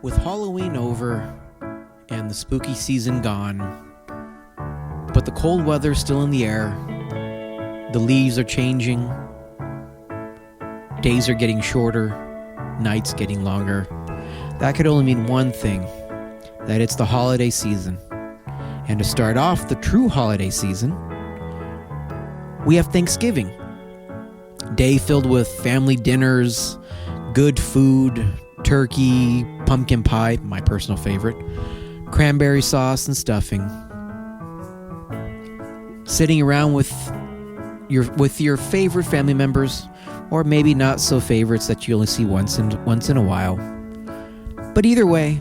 With Halloween over and the spooky season gone, but the cold weather's still in the air, the leaves are changing, days are getting shorter, nights getting longer, that could only mean one thing, that it's the holiday season. And to start off the true holiday season, we have Thanksgiving. Day filled with family dinners, good food, turkey, pumpkin pie, my personal favorite, cranberry sauce and stuffing. Sitting around with your favorite family members, or maybe not so favorites that you only see once in a while. But either way,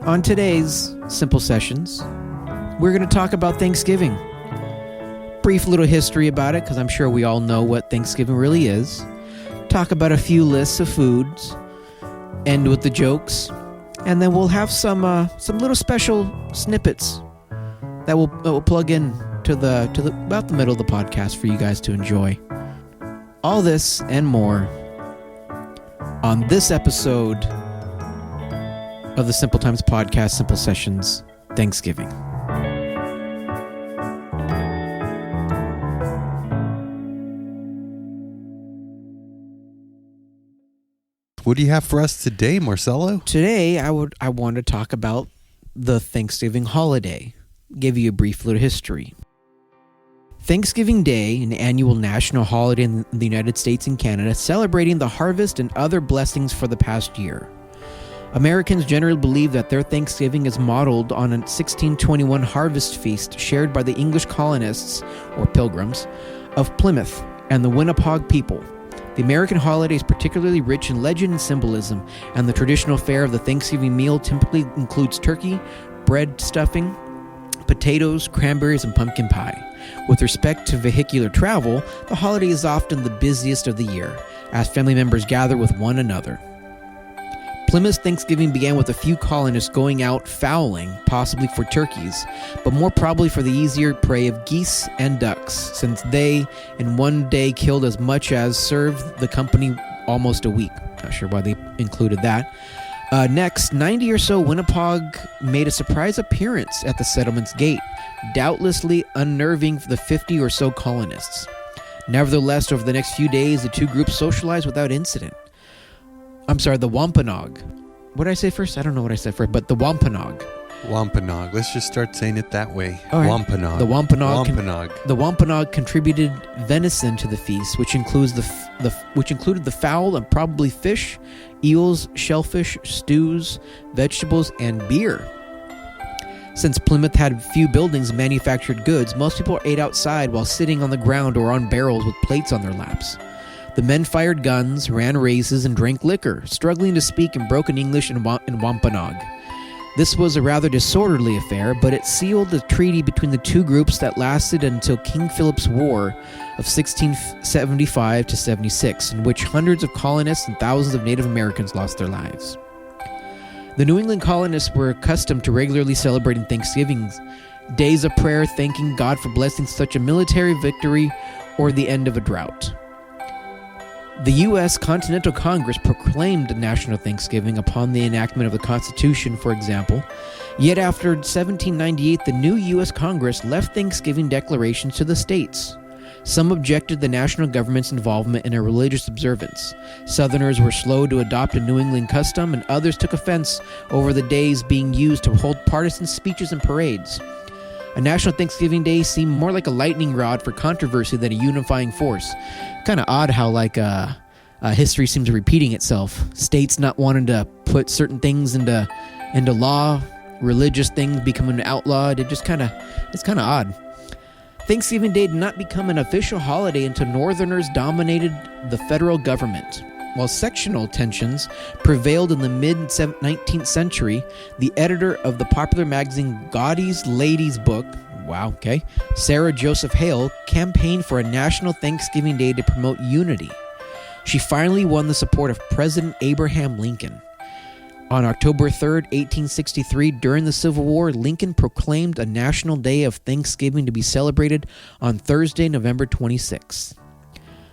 on today's Simple Sessions, we're going to talk about Thanksgiving. Brief little history about it, because I'm sure we all know what Thanksgiving really is. Talk about a few lists of foods. End with the jokes, and then we'll have some little special snippets that will plug in to the about the middle of the podcast for you guys to enjoy. All this and more on this episode of the Simple Times Podcast, Simple Sessions, Thanksgiving. What do you have for us today, Marcelo? Today, I want to talk about the Thanksgiving holiday. Give you a brief little history. Thanksgiving Day, an annual national holiday in the United States and Canada, celebrating the harvest and other blessings for the past year. Americans generally believe that their Thanksgiving is modeled on a 1621 harvest feast shared by the English colonists, or pilgrims, of Plymouth and the Winnebago people. The American holiday is particularly rich in legend and symbolism, and the traditional fare of the Thanksgiving meal typically includes turkey, bread stuffing, potatoes, cranberries, and pumpkin pie. With respect to vehicular travel, the holiday is often the busiest of the year, as family members gather with one another. Plymouth's Thanksgiving began with a few colonists going out fowling, possibly for turkeys, but more probably for the easier prey of geese and ducks, since they, in one day, killed as much as served the company almost a week. Not sure why they included that. Next, 90 or so Winnebago made a surprise appearance at the settlement's gate, doubtlessly unnerving the 50 or so colonists. Nevertheless, over the next few days, the two groups socialized without incident. The Wampanoag. What did I say first? I don't know what I said first, but the Wampanoag. Wampanoag. Let's just start saying it that way. All right. Wampanoag. The Wampanoag contributed venison to the feast, which included the fowl and probably fish, eels, shellfish, stews, vegetables, and beer. Since Plymouth had few buildings and manufactured goods, most people ate outside while sitting on the ground or on barrels with plates on their laps. The men fired guns, ran races, and drank liquor, struggling to speak in broken English in Wampanoag. This was a rather disorderly affair, but it sealed the treaty between the two groups that lasted until King Philip's War of 1675 to 76, in which hundreds of colonists and thousands of Native Americans lost their lives. The New England colonists were accustomed to regularly celebrating Thanksgivings, days of prayer thanking God for blessing such a military victory or the end of a drought. The U.S. Continental Congress proclaimed National Thanksgiving upon the enactment of the Constitution, for example. Yet after 1798, the new U.S. Congress left Thanksgiving declarations to the states. Some objected to the national government's involvement in a religious observance. Southerners were slow to adopt a New England custom, and others took offense over the days being used to hold partisan speeches and parades. A National Thanksgiving Day seemed more like a lightning rod for controversy than a unifying force. Kind of odd how history seems repeating itself. States not wanting to put certain things into law, religious things becoming outlawed. It's kind of odd. Thanksgiving Day did not become an official holiday until Northerners dominated the federal government. While sectional tensions prevailed in the mid-19th century, the editor of the popular magazine Godey's Lady's Book, Sarah Joseph Hale, campaigned for a National Thanksgiving Day to promote unity. She finally won the support of President Abraham Lincoln. On October 3, 1863, during the Civil War, Lincoln proclaimed a national day of Thanksgiving to be celebrated on Thursday, November 26th.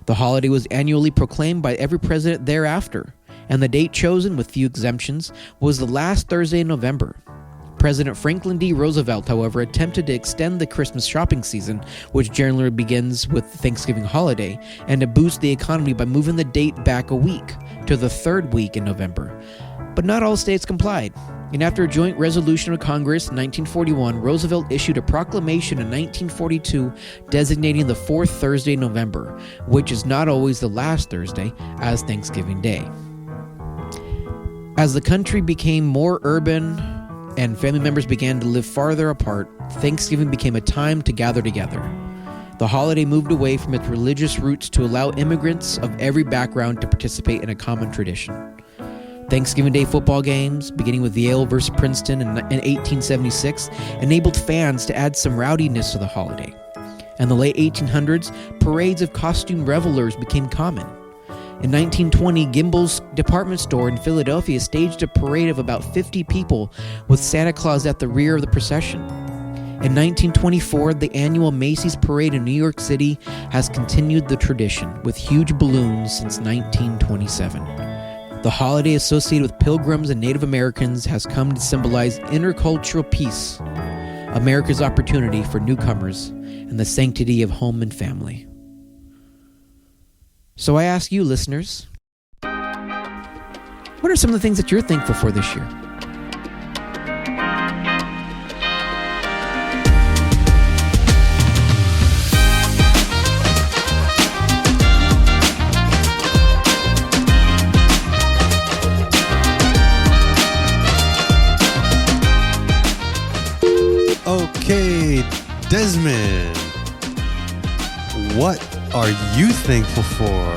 The holiday was annually proclaimed by every president thereafter, and the date chosen, with few exemptions, was the last Thursday in November. President Franklin D. Roosevelt, however, attempted to extend the Christmas shopping season, which generally begins with the Thanksgiving holiday, and to boost the economy by moving the date back a week to the third week in November. But not all states complied, and after a joint resolution of Congress in 1941, Roosevelt issued a proclamation in 1942 designating the fourth Thursday in November, which is not always the last Thursday, as Thanksgiving Day. As the country became more urban and family members began to live farther apart, Thanksgiving became a time to gather together. The holiday moved away from its religious roots to allow immigrants of every background to participate in a common tradition. Thanksgiving Day football games, beginning with Yale versus Princeton in 1876, enabled fans to add some rowdiness to the holiday. In the late 1800s, parades of costume revelers became common. In 1920, Gimbel's department store in Philadelphia staged a parade of about 50 people with Santa Claus at the rear of the procession. In 1924, the annual Macy's Parade in New York City has continued the tradition with huge balloons since 1927. The holiday associated with pilgrims and Native Americans has come to symbolize intercultural peace, America's opportunity for newcomers, and the sanctity of home and family. So I ask you, listeners, what are some of the things that you're thankful for this year? Okay, Desmond, what are you thankful for?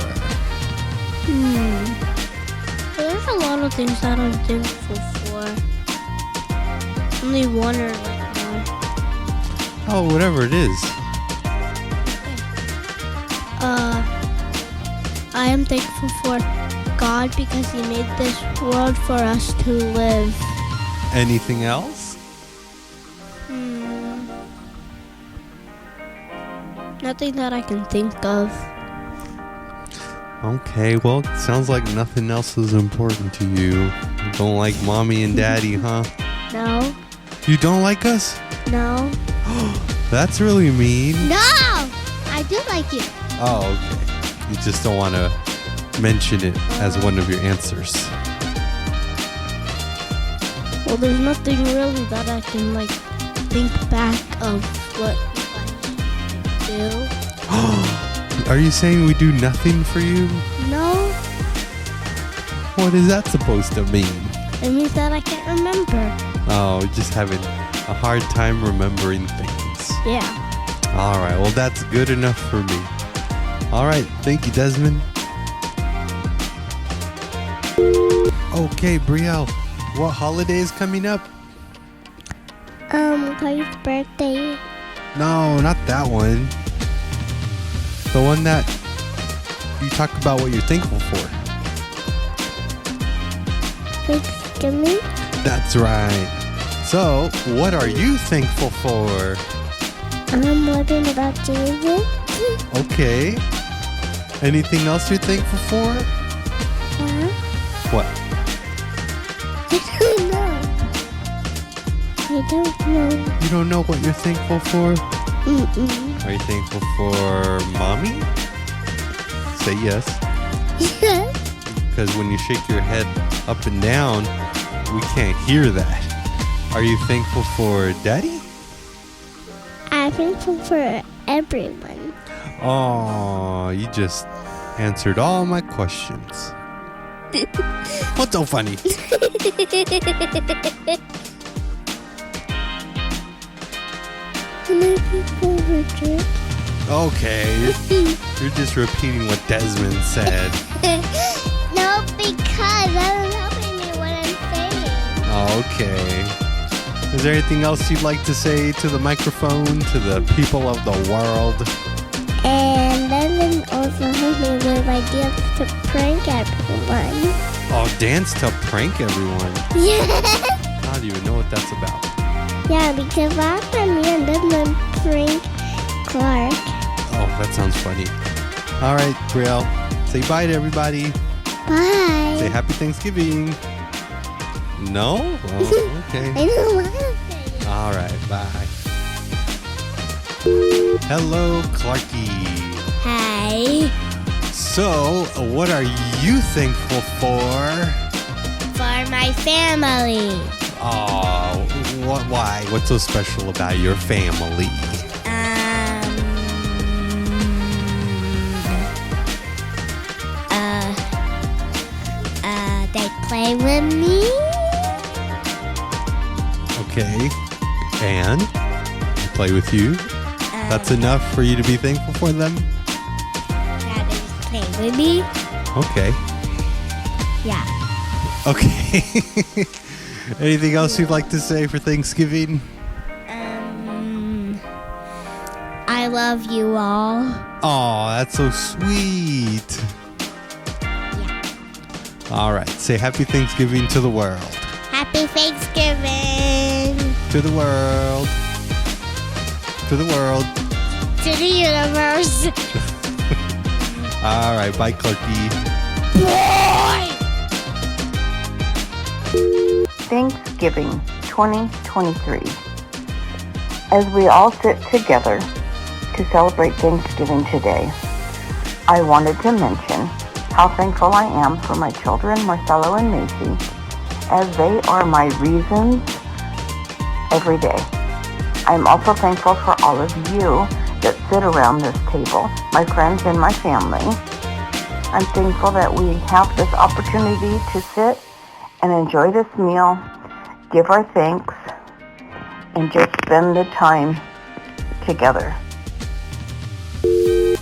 There's a lot of things that I'm thankful for. Only one or like more. Oh, whatever it is. I am thankful for God because He made this world for us to live. Anything else? Nothing that I can think of. Okay, well, it sounds like nothing else is important to you. You don't like mommy and daddy, huh? No. You don't like us? No. That's really mean. No! I do like you. Oh, okay. You just don't want to mention it as one of your answers. Well, there's nothing really that I can like think back of what you guys do. Are you saying we do nothing for you? No. What is that supposed to mean? It means that I can't remember. Oh, just having a hard time remembering things. Yeah. All right, well, that's good enough for me. All right, thank you, Desmond. Okay, Brielle, what holiday is coming up? Chloe's birthday. No, not that one. The one that you talk about what you're thankful for. Thanksgiving. That's right. So, what are you thankful for? I'm learning about Jesus. Okay. Anything else you're thankful for? What? I don't know. You don't know what you're thankful for? Mm-mm. Are you thankful for mommy? Say yes. Yes. Because when you shake your head up and down, we can't hear that. Are you thankful for daddy? I'm thankful for everyone. Oh, you just answered all my questions. What's so funny? Am I thankful for church? Okay, you're just repeating what Desmond said. No, because that is helping me what I'm saying. Okay. Is there anything else you'd like to say to the microphone, to the people of the world? And then also helped me with ideas to prank everyone. Oh, dance to prank everyone. Yes. I don't even know what that's about. Yeah, because last time me and then prank Clark. Oh, that sounds funny. All right, Brielle, say bye to everybody. Bye. Say Happy Thanksgiving. No? Oh, okay. I don't want to say it. All right, bye. Hello, Clarky. Hi. So, what are you thankful for? For my family. Oh, why? What's so special about your family? They play with me. Okay. And? They play with you? That's enough for you to be thankful for them? Yeah, they just play with me. Okay. Yeah. Okay. Anything else you'd like to say for Thanksgiving? I love you all. Oh, that's so sweet. Yeah. All right. Say Happy Thanksgiving to the world. Happy Thanksgiving. To the world. To the world. To the universe. All right. Bye, Clarky. Boy! Thanksgiving 2023. As we all sit together to celebrate Thanksgiving today, I wanted to mention how thankful I am for my children, Marcelo and Macy, as they are my reasons every day. I'm also thankful for all of you that sit around this table, my friends and my family. I'm thankful that we have this opportunity to sit and enjoy this meal, give our thanks, and just spend the time together.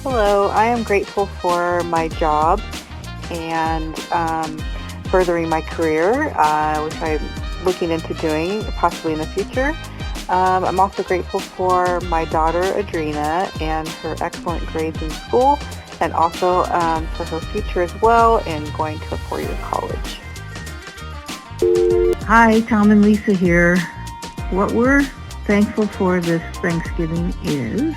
Hello, I am grateful for my job and furthering my career, which I'm looking into doing possibly in the future. I'm also grateful for my daughter, Adrina, and her excellent grades in school, and also for her future as well in going to a 4-year college. Hi, Tom and Lisa here. What we're thankful for this Thanksgiving is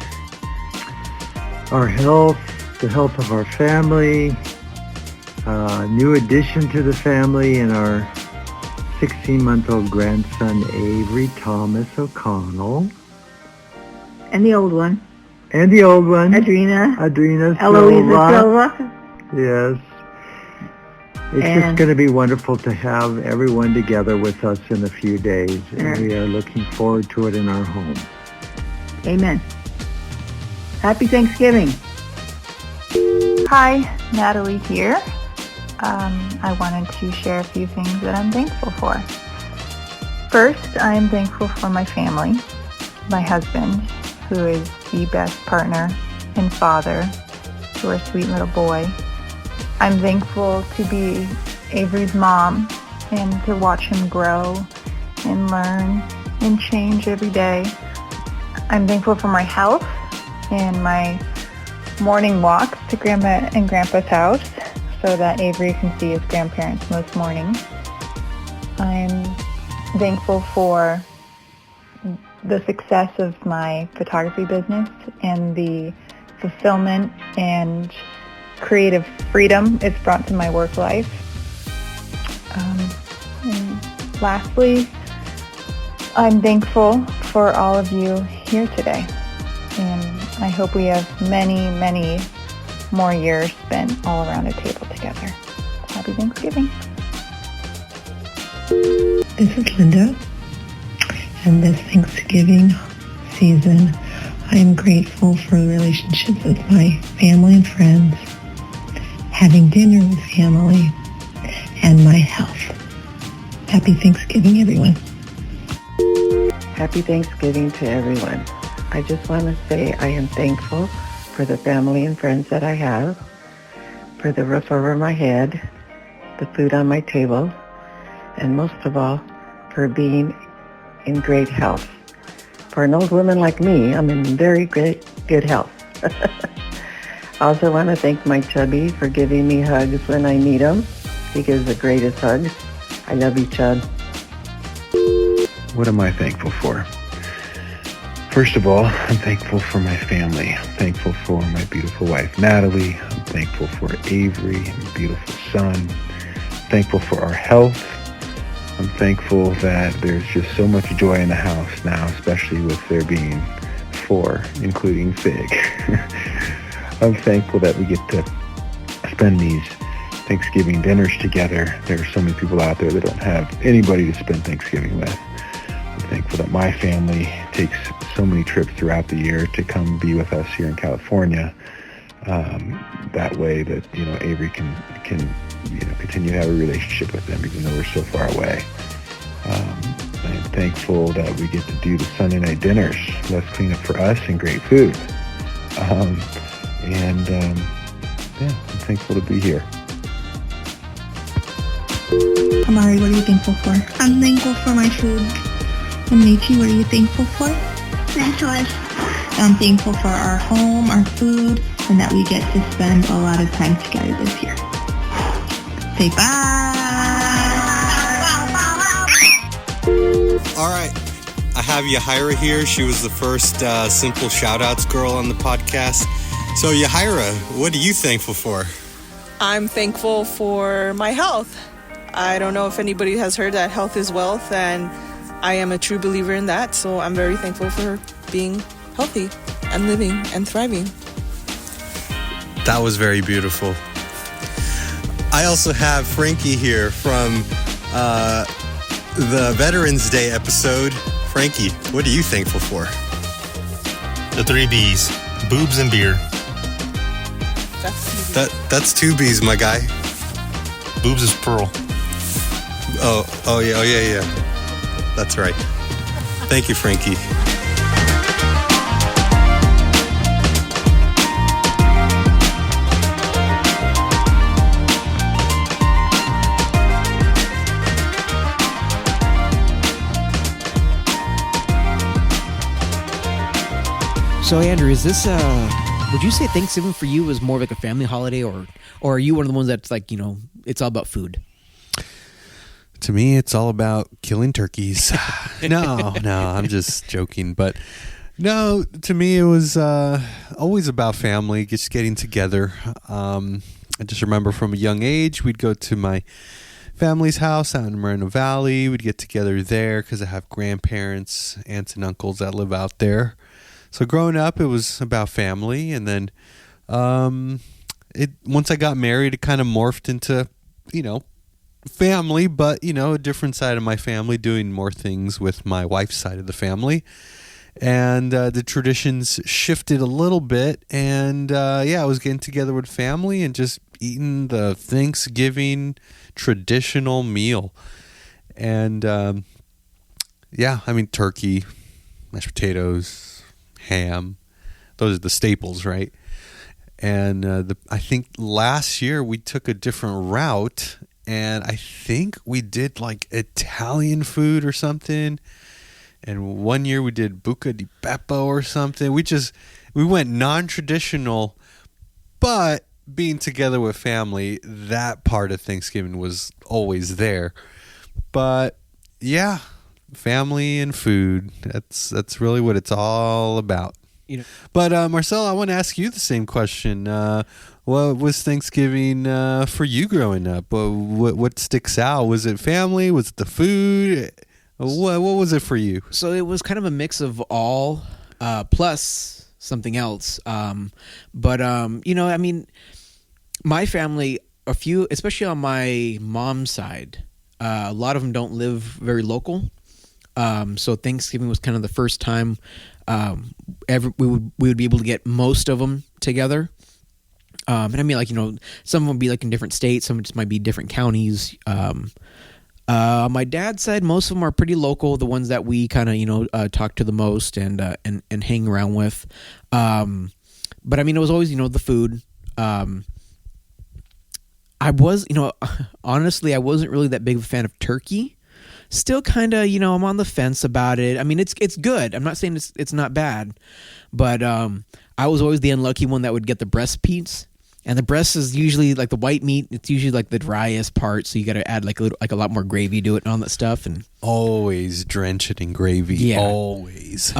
our health, the health of our family, new addition to the family, and our 16-month-old grandson, Avery Thomas O'Connell. and the old one, And the old one, Adrina Silva. Silva. Yes. It's And- just going to be wonderful to have everyone together with us in a few days, and Yeah. we are looking forward to it in our home. Amen. Happy Thanksgiving. Hi, Natalie here. I wanted to share a few things that I'm thankful for. First, I am thankful for my family, my husband, who is the best partner and father to our sweet little boy. I'm thankful to be Avery's mom and to watch him grow and learn and change every day. I'm thankful for my health and my morning walks to Grandma and Grandpa's house so that Avery can see his grandparents most mornings. I'm thankful for the success of my photography business and the fulfillment and creative freedom it's brought to my work life. And lastly, I'm thankful for all of you here today. And I hope we have many, many more years spent all around a table together. Happy Thanksgiving. This is Linda, and this Thanksgiving season, I am grateful for relationships with my family and friends, having dinner with family, and my health. Happy Thanksgiving, everyone. Happy Thanksgiving to everyone. I just want to say I am thankful for the family and friends that I have, for the roof over my head, the food on my table, and most of all, for being in great health. For an old woman like me, I'm in very good health. I also want to thank my chubby for giving me hugs when I need them. He gives the greatest hugs. I love you, Chub. What am I thankful for? First of all, I'm thankful for my family. I'm thankful for my beautiful wife, Natalie. I'm thankful for Avery and her beautiful son. Thankful for our health. I'm thankful that there's just so much joy in the house now, especially with there being 4, including Fig. I'm thankful that we get to spend these Thanksgiving dinners together. There are so many people out there that don't have anybody to spend Thanksgiving with. I'm thankful that my family takes so many trips throughout the year to come be with us here in California. That way that, Avery can continue to have a relationship with them even though we're so far away. I'm thankful that we get to do the Sunday night dinners. Less cleanup for us and great food. I'm thankful to be here. Amari, what are you thankful for? I'm thankful for my food. And Mechi, what are you thankful for? My choice. I'm thankful for our home, our food, and that we get to spend a lot of time together this year. Say bye. All right. I have Yahira here. She was the first Simple Shoutouts girl on the podcast. So Yahira, what are you thankful for? I'm thankful for my health. I don't know if anybody has heard that health is wealth, and I am a true believer in that. So I'm very thankful for being healthy and living and thriving. That was very beautiful. I also have Frankie here from the Veterans Day episode. Frankie, what are you thankful for? The 3 B's, boobs and beer. That's 2 B's, my guy. Boobs is pearl. Oh yeah. That's right. Thank you, Frankie. So Andrew, is this would you say Thanksgiving for you is more like a family holiday, or are you one of the ones that's like, it's all about food? To me, it's all about killing turkeys. No, I'm just joking. But no, to me, it was always about family, just getting together. I just remember from a young age, we'd go to my family's house out in Moreno Valley. We'd get together there because I have grandparents, aunts and uncles that live out there. So growing up, it was about family. And then once I got married, it kind of morphed into, family, but, a different side of my family, doing more things with my wife's side of the family. And the traditions shifted a little bit. And, I was getting together with family and just eating the Thanksgiving traditional meal. And, turkey, mashed potatoes, ham, those are the staples, right? And I think last year we took a different route, and I think we did like Italian food or something. And one year we did buca di beppo or something. We went non-traditional, but being together with family, that part of Thanksgiving was always there. But yeah, family and food, that's really what it's all about. But Marcel, I want to ask you the same question. What was Thanksgiving for you growing up? What sticks out? Was it family? Was it the food? What was it for you? So it was kind of a mix of all plus something else. My family, especially on my mom's side, a lot of them don't live very local. So Thanksgiving was kind of the first time we would be able to get most of them together. Some of them would be like in different states. Some just might be different counties. On my dad's side, most of them are pretty local. The ones that we kind of talk to the most and hang around with. But it was always the food. I was honestly I wasn't really that big of a fan of turkey. Still kind of, I'm on the fence about it. It's good. I'm not saying it's not bad, but I was always the unlucky one that would get the breast piece, and the breast is usually like the white meat. It's usually like the driest part, so you got to add like a lot more gravy to it and all that stuff. And always drench it in gravy. Yeah, always.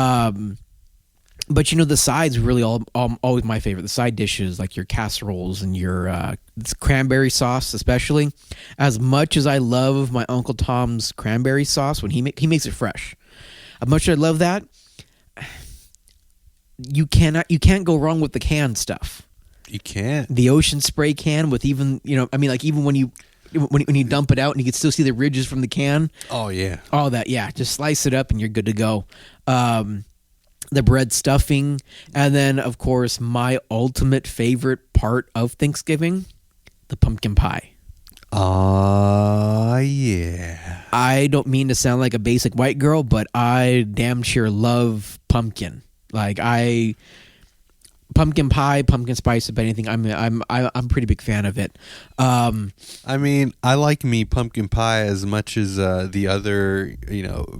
But the sides are really always my favorite. The side dishes, like your casseroles and your cranberry sauce, especially. As much as I love my Uncle Tom's cranberry sauce when he makes it fresh, as much as I love that, you can't go wrong with the canned stuff. You can't. The Ocean Spray can with even even when you dump it out and you can still see the ridges from the can. Oh yeah. All that, yeah. Just slice it up and you're good to go. The bread stuffing, and then of course my ultimate favorite part of Thanksgiving, the pumpkin pie. Yeah. I don't mean to sound like a basic white girl, but I damn sure love pumpkin. Like pumpkin pie, pumpkin spice, if anything, I'm a pretty big fan of it. I mean, I like me pumpkin pie as much as the other,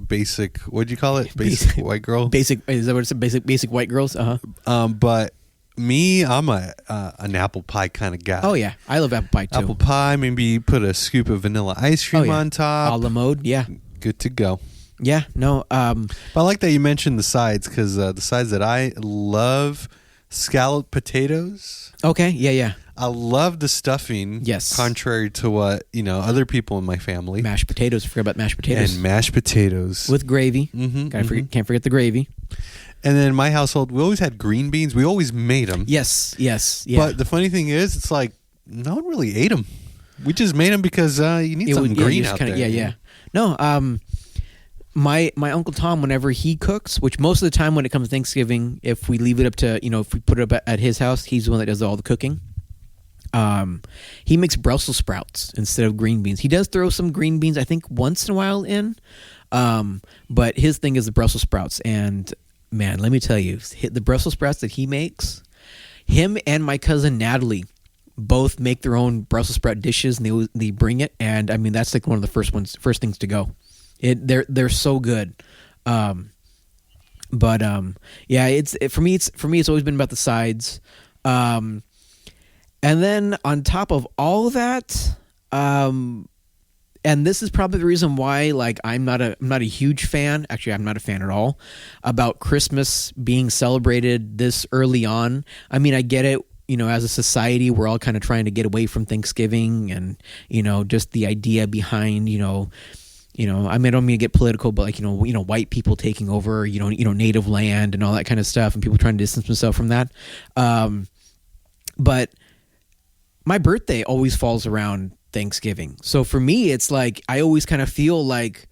basic. What'd you call it? Basic white girl. Basic, is that what it's? Basic white girls. But me, I'm an apple pie kind of guy. Oh yeah, I love apple pie too. Apple pie, maybe put a scoop of vanilla ice cream on top. A la mode, yeah. Good to go. Yeah, no. But I like that you mentioned the sides, because the sides that I love. Scalloped potatoes. Okay, yeah. I love the stuffing. Yes. Contrary to what, other people in my family. Mashed potatoes. Forget about mashed potatoes. And mashed potatoes. With gravy. Mm-hmm, Can't forget the gravy. And then in my household, we always had green beans. We always made them. Yes. Yeah. But the funny thing is, it's like, no one really ate them. We just made them because you need something green out there. Yeah. No, My Uncle Tom, whenever he cooks, which most of the time when it comes to Thanksgiving, if we leave it up to, if we put it up at his house, he's the one that does all the cooking. He makes Brussels sprouts instead of green beans. He does throw some green beans, I think, once in a while in. But his thing is the Brussels sprouts. And man, let me tell you, the Brussels sprouts that he makes, him and my cousin Natalie both make their own Brussels sprout dishes, and they bring it. And I mean, that's like one of the first things to go. They're so good, yeah. For me it's always been about the sides, and then on top of all of that, and this is probably the reason why I'm not a huge fan. Actually, I'm not a fan at all about Christmas being celebrated this early on. I mean, I get it. As a society, we're all kind of trying to get away from Thanksgiving, and just the idea behind I mean, I don't mean to get political, but white people taking over, native land and all that kind of stuff, and people trying to distance themselves from that. But my birthday always falls around Thanksgiving, so for me, it's like I always kind of feel like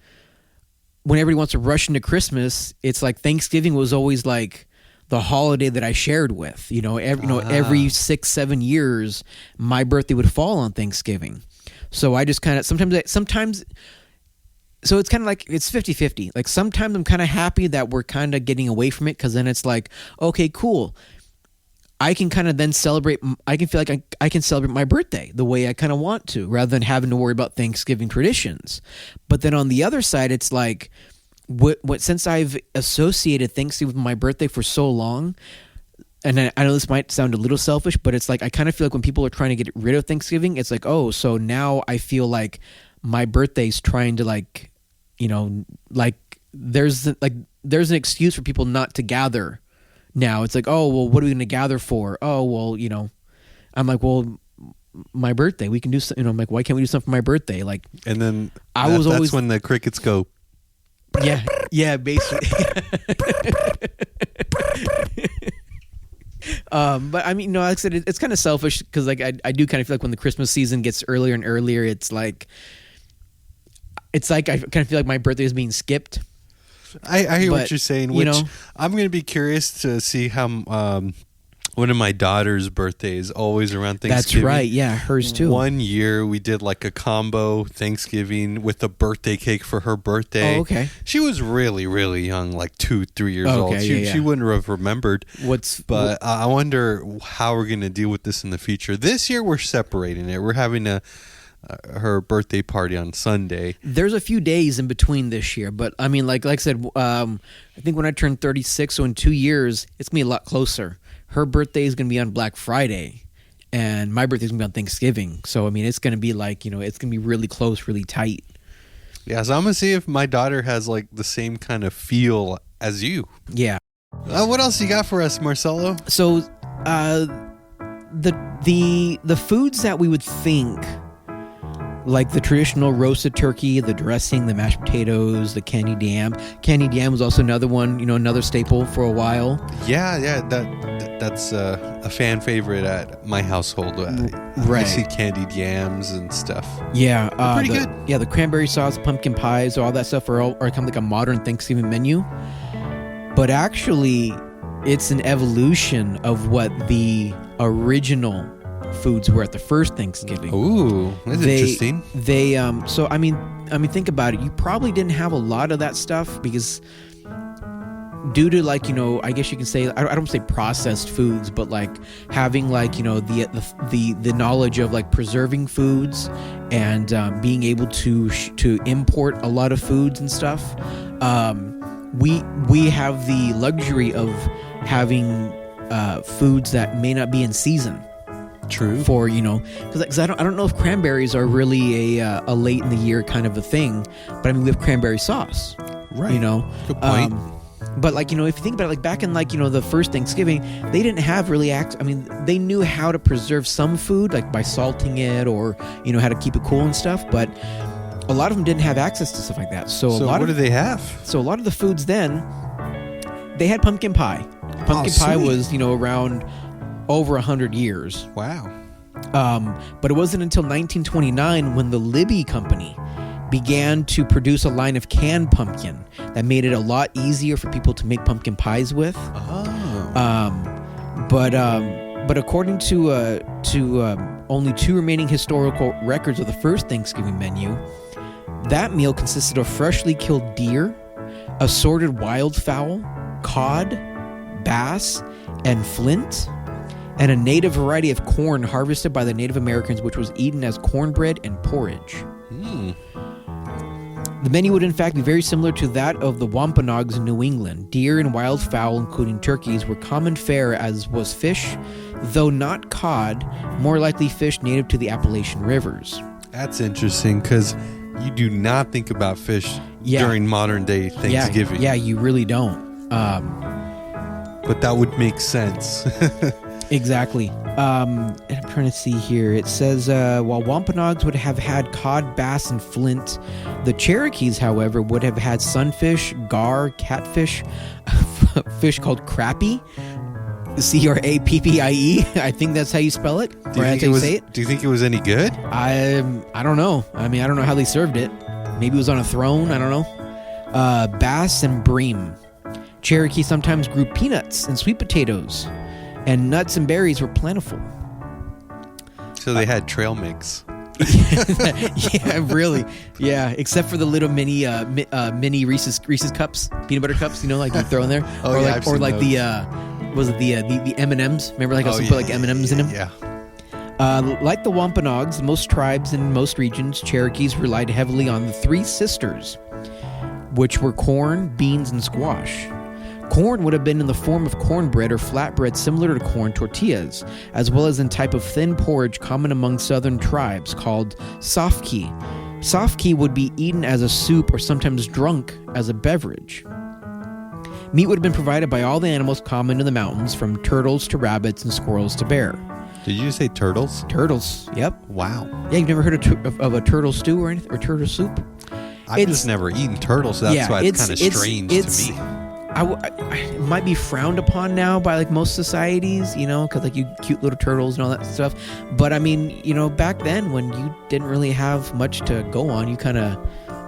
when everybody wants to rush into Christmas, it's like Thanksgiving was always like the holiday that I shared with. Every 6-7 years, my birthday would fall on Thanksgiving, so I just kind of sometimes. So it's kind of like it's 50-50. Like sometimes I'm kind of happy that we're kind of getting away from it, because then it's like, okay, cool. I can kind of then celebrate. I can feel like I can celebrate my birthday the way I kind of want to, rather than having to worry about Thanksgiving traditions. But then on the other side, it's like, what since I've associated Thanksgiving with my birthday for so long, and I know this might sound a little selfish, but it's like I kind of feel like when people are trying to get rid of Thanksgiving, it's like, oh, so now I feel like my birthday's trying to there's an excuse for people not to gather now. It's like, oh, well, what are we going to gather for? Oh, well, I'm like, well, my birthday, we can do something. I'm like, why can't we do something for my birthday? Like, and then that's when the crickets go. Yeah, basically. But I mean, like I said, it's kind of selfish, because I do kind of feel like when the Christmas season gets earlier and earlier, it's like I kind of feel like my birthday is being skipped. I hear what you're saying. Which I'm going to be curious to see how one of my daughter's birthdays always around Thanksgiving. That's right. Yeah, hers too. One year we did like a combo Thanksgiving with a birthday cake for her birthday. Oh, okay. She was really, really young, like 2-3 years old. She wouldn't have remembered. But I wonder how we're going to deal with this in the future. This year we're separating it. We're having her birthday party on Sunday. There's a few days in between this year, but I mean, like I said, I think when I turn 36, so in 2 years, it's gonna be a lot closer. Her birthday is gonna be on Black Friday, and my birthday is gonna be on Thanksgiving. So I mean, it's gonna be like it's gonna be really close, really tight. Yeah, so I'm gonna see if my daughter has like the same kind of feel as you. Yeah. What else you got for us, Marcelo? So, the foods that we would think, like the traditional roasted turkey, the dressing, the mashed potatoes, the candied yam. Candied yam was also another one, another staple for a while. Yeah, that's a fan favorite at my household. Right. I see candied yams and stuff. Yeah, pretty good. Yeah, the cranberry sauce, pumpkin pies, all that stuff are kind of like a modern Thanksgiving menu. But actually, it's an evolution of what the original foods were at the first Thanksgiving. Ooh, that's interesting. So I mean, think about it. You probably didn't have a lot of that stuff because due to I guess you can say, I don't say processed foods, but like having the knowledge of like preserving foods and being able to import a lot of foods and stuff. We have the luxury of having foods that may not be in season. True. For because I don't know if cranberries are really a late in the year kind of a thing, but I mean we have cranberry sauce, right? Good point. But if you think about it, like back in the first Thanksgiving, they didn't have really they knew how to preserve some food like by salting it or how to keep it cool and stuff, but a lot of them didn't have access to stuff like that. So what do they have? So a lot of the foods then, they had pumpkin pie. Pumpkin pie was around over 100 years. Wow. But it wasn't until 1929 when the Libby Company began to produce a line of canned pumpkin that made it a lot easier for people to make pumpkin pies with. But according to only 2 remaining historical records of the first Thanksgiving menu, that meal consisted of freshly killed deer, assorted wildfowl, cod, bass, and flint, and a native variety of corn harvested by the Native Americans, which was eaten as cornbread and porridge. The menu would in fact be very similar to that of the Wampanoags in New England. Deer and wildfowl, including turkeys, were common fare, as was fish, though not cod, more likely fish native to the Appalachian rivers. That's interesting because you do not think about fish during modern day Thanksgiving. Yeah, you really don't. But that would make sense. Exactly. I'm trying to see here. It says, while Wampanoags would have had cod, bass, and flint, the Cherokees, however, would have had sunfish, gar, catfish, fish called crappie, C-R-A-P-P-I-E. I think that's how you spell it. Do you think it was any good? I don't know. I mean, I don't know how they served it. Maybe it was on a throne. I don't know. Bass and bream. Cherokee sometimes grew peanuts and sweet potatoes, and nuts and berries were plentiful. So they had trail mix. Yeah, really. Yeah, except for the little mini Reese's cups, peanut butter cups. Like you throw in there, the M&Ms. Remember, like I also put like M&Ms in them. Yeah. Like the Wampanoags, most tribes in most regions, Cherokees relied heavily on the 3 sisters, which were corn, beans, and squash. Corn would have been in the form of cornbread or flatbread similar to corn tortillas, as well as in type of thin porridge common among southern tribes called sofkee. Sofkee would be eaten as a soup or sometimes drunk as a beverage. Meat would have been provided by all the animals common in the mountains, from turtles to rabbits and squirrels to bear. Did you say turtles? Turtles, yep. Wow. Yeah, you've never heard of a turtle stew or anything, or turtle soup? I've just never eaten turtles, so that's why it's kind of strange to me. It might be frowned upon now by like most societies, because like you cute little turtles and all that stuff. But I mean, back then when you didn't really have much to go on, you kind of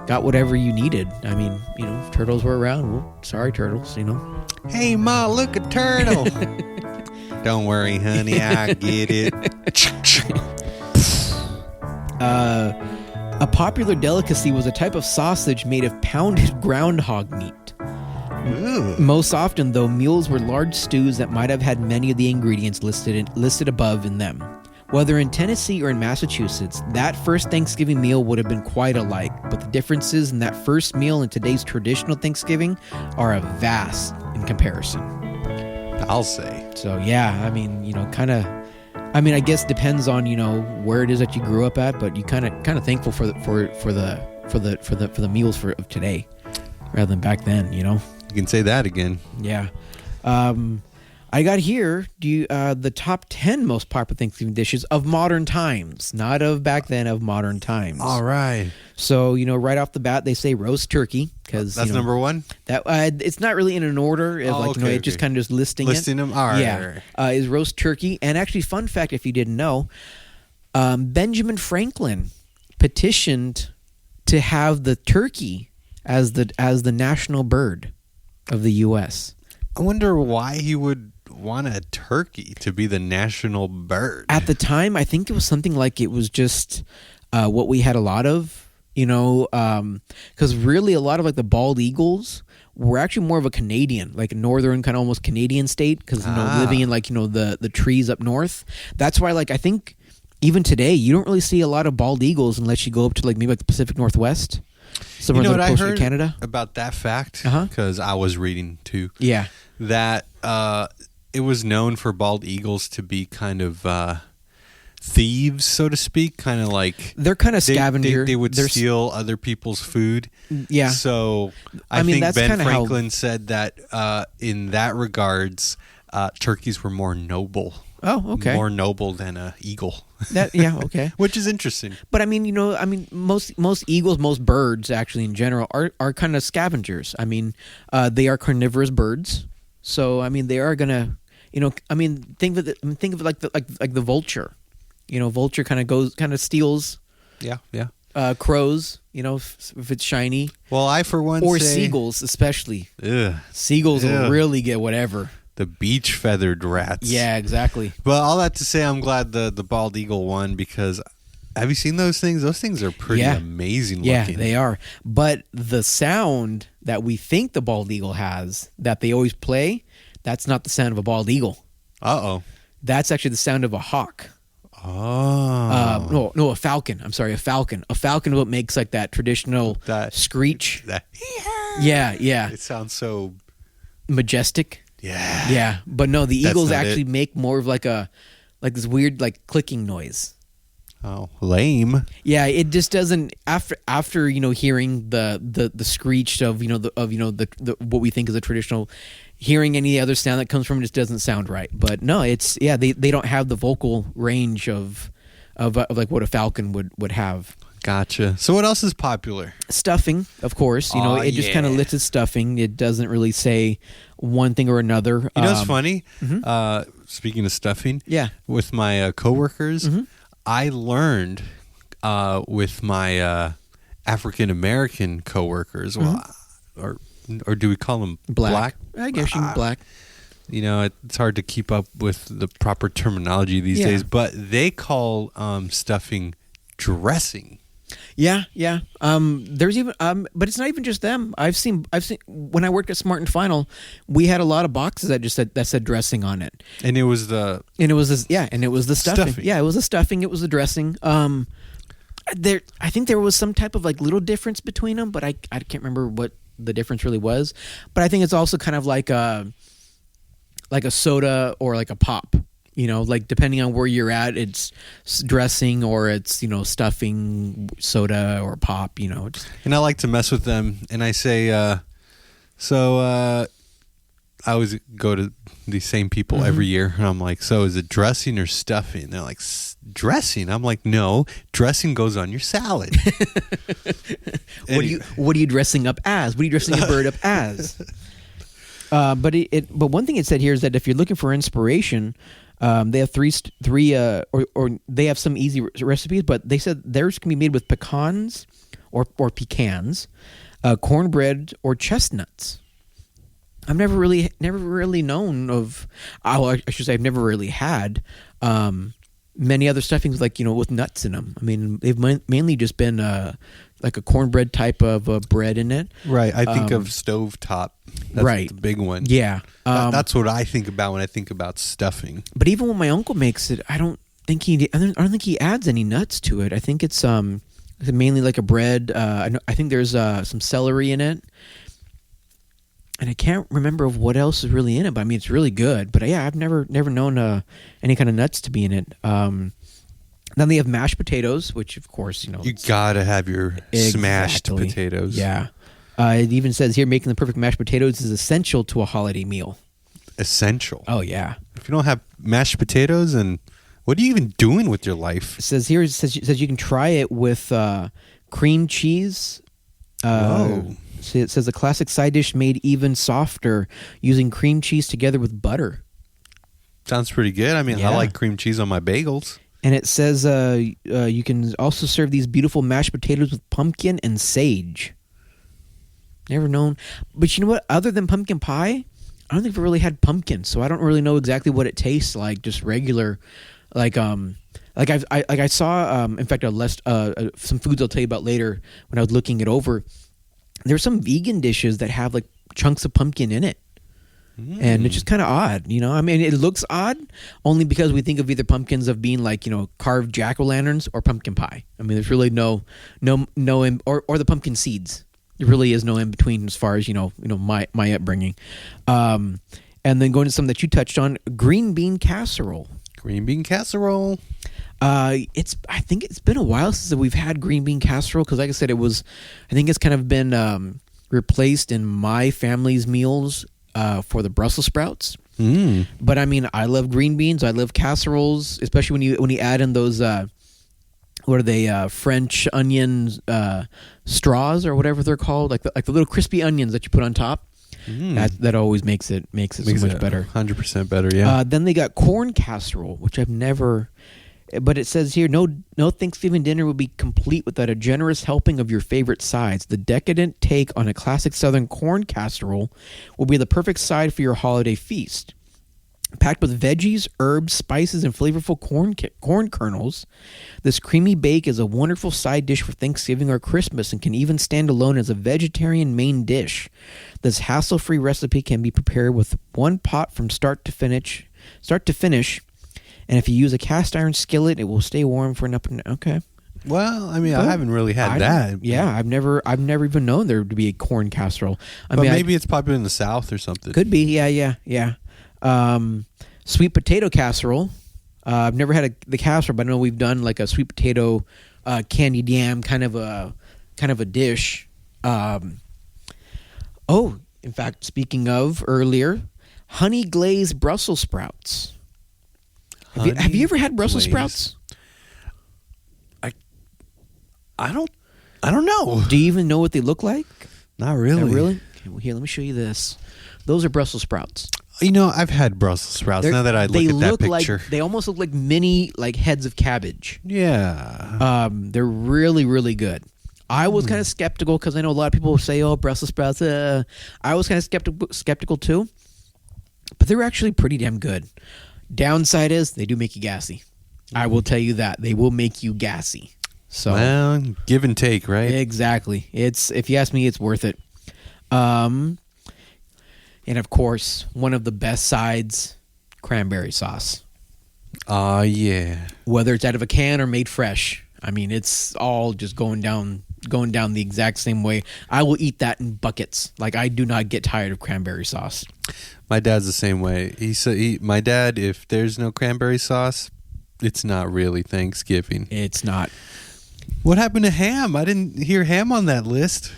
got whatever you needed. I mean, if turtles were around, well, sorry, turtles, Hey, Ma, look, a turtle. Don't worry, honey, I get it. A popular delicacy was a type of sausage made of pounded groundhog meat. Ooh. Most often, though, meals were large stews that might have had many of the ingredients listed above in them. Whether in Tennessee or in Massachusetts, that first Thanksgiving meal would have been quite alike, but the differences in that first meal and today's traditional Thanksgiving are vast in comparison. I'll say. So yeah, I mean, I guess depends on where it is that you grew up at, but you kind of thankful for the meals of today rather than back then. You can say that again. Yeah. I got here the top 10 most popular Thanksgiving dishes of modern times, not of back then, of modern times. All right. So, right off the bat, they say roast turkey because that's number one. That it's not really in an order. It's just kind of just listing them. All right. Yeah, is roast turkey. And actually, fun fact, if you didn't know, Benjamin Franklin petitioned to have the turkey as the national bird of the U.S. I wonder why he would want a turkey to be the national bird. At the time, I think it was something like it was just what we had a lot of, because really a lot of like the bald eagles were actually more of a Canadian, like a northern kind of almost Canadian state, because living in like the trees up north. That's why I think even today you don't really see a lot of bald eagles unless you go up to like maybe like the Pacific Northwest. Somewhere what I closer heard to Canada about that fact? Because I was reading too. Yeah, that it was known for bald eagles to be kind of thieves, so to speak. Kind of like they're kind of scavenger. They would steal other people's food. Yeah. So I think Ben Franklin said that in that regards, turkeys were more noble. Oh, okay. More noble than an eagle. Okay. Which is interesting. But most eagles, most birds actually in general are kind of scavengers. They are carnivorous birds. So they are gonna, think of it like the vulture. Vulture kind of steals. Yeah. Crows, if it's shiny. Well, I for one or say, seagulls especially. Ugh. Seagulls will really get whatever. The beach feathered rats. Yeah, exactly. But all that to say, I'm glad the bald eagle won because have you seen those things? Those things are pretty amazing looking. Yeah, they are. But the sound that we think the bald eagle has, that they always play, that's not the sound of a bald eagle. Uh-oh. That's actually the sound of a hawk. Oh. No, a falcon. I'm sorry, a falcon. A falcon what makes like that traditional screech. Yeah. It sounds so majestic. Yeah. But no, the eagles actually make more of like this weird like clicking noise. Oh, lame. Yeah, it just doesn't after hearing the screech of the what we think is a traditional, hearing any other sound that comes from it just doesn't sound right. But no, they don't have the vocal range of like what a falcon would have. Gotcha. So what else is popular? Stuffing, of course. It just kind of listed stuffing. It doesn't really say one thing or another. It's funny. Mm-hmm. Speaking of stuffing, with my coworkers, I learned with my African American coworkers, or do we call them black? I guess you black. It's hard to keep up with the proper terminology these days, but they call stuffing dressing. Yeah. There's even but it's not even just them. I've seen when I worked at Smart and Final, we had a lot of boxes that said dressing on it. And it was the stuffing. Yeah, it was the stuffing, it was the dressing. I think there was some type of like little difference between them, but I can't remember what the difference really was. But I think it's also kind of like a soda or like a pop. Like depending on where you're at, it's dressing or it's, stuffing, soda or pop, And I like to mess with them. And I say, I always go to these same people every year. And I'm like, so is it dressing or stuffing? And they're like, dressing. I'm like, no, dressing goes on your salad. What are you dressing up as? What are you dressing your bird up as? But one thing it said here is that if you're looking for inspiration, they have three or they have some easy recipes, but they said theirs can be made with pecans or pecans, cornbread or chestnuts. I've never really known of. I should say I've never really had many other stuffings like with nuts in them. They've mainly just been like a cornbread type of bread in it. Right. I think of stovetop. That's the big one. Yeah. That's what I think about when I think about stuffing. But even when my uncle makes it, I don't think he adds any nuts to it. I think it's mainly like a bread. I think there's some celery in it. And I can't remember of what else is really in it, but it's really good. But yeah, I've never known any kind of nuts to be in it. Then they have mashed potatoes, which of course, you gotta have your smashed potatoes. Yeah. It even says here, making the perfect mashed potatoes is essential to a holiday meal. essential. Oh yeah. If you don't have mashed potatoes, and what are you even doing with your life? It says here, it says you can try it with cream cheese. Whoa. So it says a classic side dish made even softer using cream cheese together with butter. Sounds pretty good. I mean, Yeah. I like cream cheese on my bagels. And it says you can also serve these beautiful mashed potatoes with pumpkin and sage. Never known. But you know what? Other than pumpkin pie, I don't think we really had pumpkin, so I don't really know exactly what it tastes like. Just regular, I saw. In fact, some foods I'll tell you about later when I was looking it over. There's some vegan dishes that have like chunks of pumpkin in it. And it's just kind of odd, you know. I mean, it looks odd only because we think of either pumpkins of being like, you know, carved jack-o'-lanterns or pumpkin pie. I mean, there's really no, or the pumpkin seeds. There really is no in between as far as you know my upbringing. And then going to something that you touched on, green bean casserole. Green bean casserole. I think it's been a while since we've had green bean casserole because, like I said, I think it's kind of been replaced in my family's meals. For the Brussels sprouts, but I mean, I love green beans. I love casseroles, especially when you add in those what are they? French onion straws or whatever they're called, like the little crispy onions that you put on top. That always makes it so much better. 100% better. Yeah. Then they got corn casserole, which I've never. But it says here, no Thanksgiving dinner will be complete without a generous helping of your favorite sides. The decadent take on a classic Southern corn casserole will be the perfect side for your holiday feast. Packed with veggies, herbs, spices, and flavorful corn kernels, this creamy bake is a wonderful side dish for Thanksgiving or Christmas and can even stand alone as a vegetarian main dish. This hassle-free recipe can be prepared with one pot from start to finish. And if you use a cast iron skillet, it will stay warm for okay. Well, I mean, I haven't really had that. Yeah, I've never even known there to be a corn casserole. But maybe it's popular in the South or something. Could be. Yeah. Sweet potato casserole. I've never had the casserole, but I know we've done like a sweet potato candied yam kind of a dish. In fact, speaking of earlier, honey glazed Brussels sprouts. Have you ever had Brussels sprouts? I don't know. Do you even know what they look like? Not really. Really? Okay, well, here, let me show you this. Those are Brussels sprouts. You know, I've had Brussels sprouts. Now that I look at that picture, they almost look like mini heads of cabbage. Yeah. They're really, really good. I was kind of skeptical because I know a lot of people say, "Oh, Brussels sprouts." I was kind of skeptical too, but they're actually pretty damn good. Downside is they do make you gassy. I will tell you that they will make you gassy. So, well, give and take, right? Exactly. If you ask me, it's worth it. And of course, one of the best sides, cranberry sauce. Yeah. Whether it's out of a can or made fresh, I mean, it's all just going down the exact same way. I will eat that in buckets. Like, I do not get tired of cranberry sauce. My dad's the same way. My dad, if there's no cranberry sauce, it's not really Thanksgiving. It's not. What happened to ham? I didn't hear ham on that list.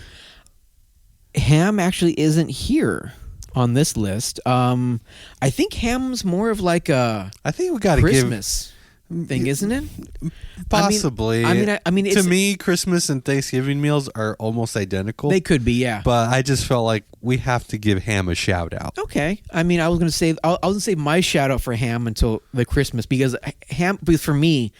Ham actually isn't here on this list. I think ham's more of like a we got Christmas thing, isn't it? Possibly. I mean, to me, Christmas and Thanksgiving meals are almost identical. They could be, yeah. But I just felt like we have to give ham a shout out. Okay. I mean, I was gonna say my shout out for ham until the Christmas because for me.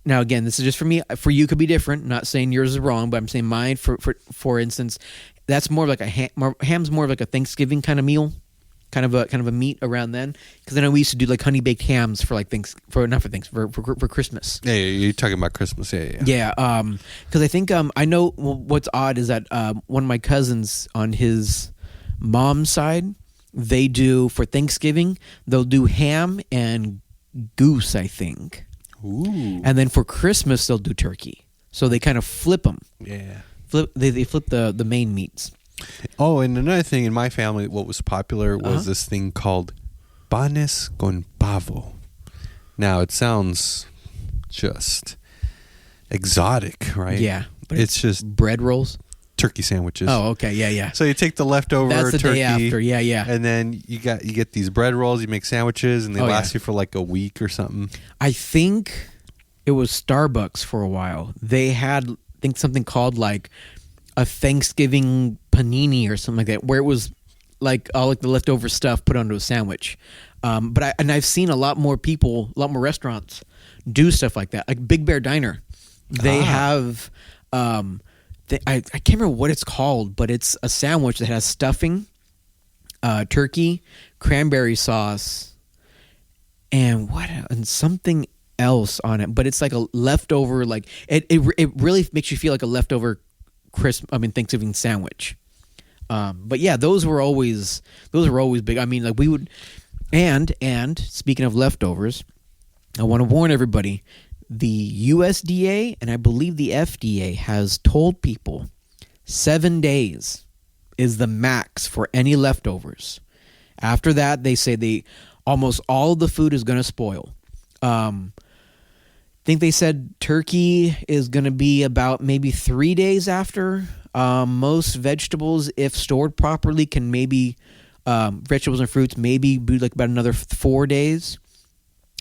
Now again, this is just for me. For you, could be different. Not saying yours is wrong, but I'm saying mine. For instance, that's more like ham's more of like a Thanksgiving kind of meal. Kind of a meat around then, because I know we used to do like honey baked hams for for Christmas. Yeah, you're talking about Christmas. Yeah. Because I think I know what's odd is that one of my cousins on his mom's side, they do for Thanksgiving they'll do ham and goose, I think. Ooh. And then for Christmas they'll do turkey. So they kind of flip them. Yeah. They flip the main meats. Oh, and another thing in my family, what was popular was this thing called panes con pavo. Now, it sounds just exotic, right? Yeah. But it's just bread rolls. turkey sandwiches. Oh, okay, yeah. So you take the leftover That's the turkey, day after, yeah. and then you get these bread rolls. You make sandwiches, and they last you for like a week or something. I think it was Starbucks for a while. They had, I think, something called like a Thanksgiving panini or something like that, where it was like all like the leftover stuff put onto a sandwich. But I've seen a lot more restaurants do stuff like that. Like Big Bear Diner, they have. I can't remember what it's called, but it's a sandwich that has stuffing, turkey, cranberry sauce, and something else on it. But it's like a leftover, like it really makes you feel like a leftover Thanksgiving sandwich. But yeah, those were always big. I mean, like we would, and speaking of leftovers, I want to warn everybody. The USDA and I believe the FDA has told people 7 days is the max for any leftovers. After that, they say almost all of the food is going to spoil. I think they said turkey is going to be about maybe 3 days after. Most vegetables, if stored properly, can maybe vegetables and fruits maybe be like about another 4 days.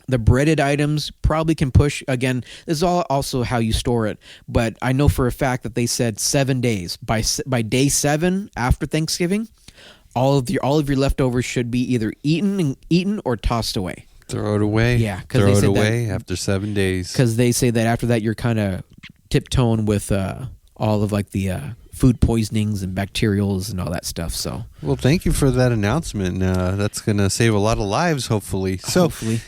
The breaded items probably can push, again, this is all also how you store it, but I know for a fact that they said 7 days. By day 7 after Thanksgiving, all of your leftovers should be either eaten or tossed away. Throw it away. Yeah. Throw it away after 7 days. Because they say that after that you're kind of tiptoeing with all of like the food poisonings and bacterials and all that stuff. So, well, thank you for that announcement. That's going to save a lot of lives, hopefully. Hopefully.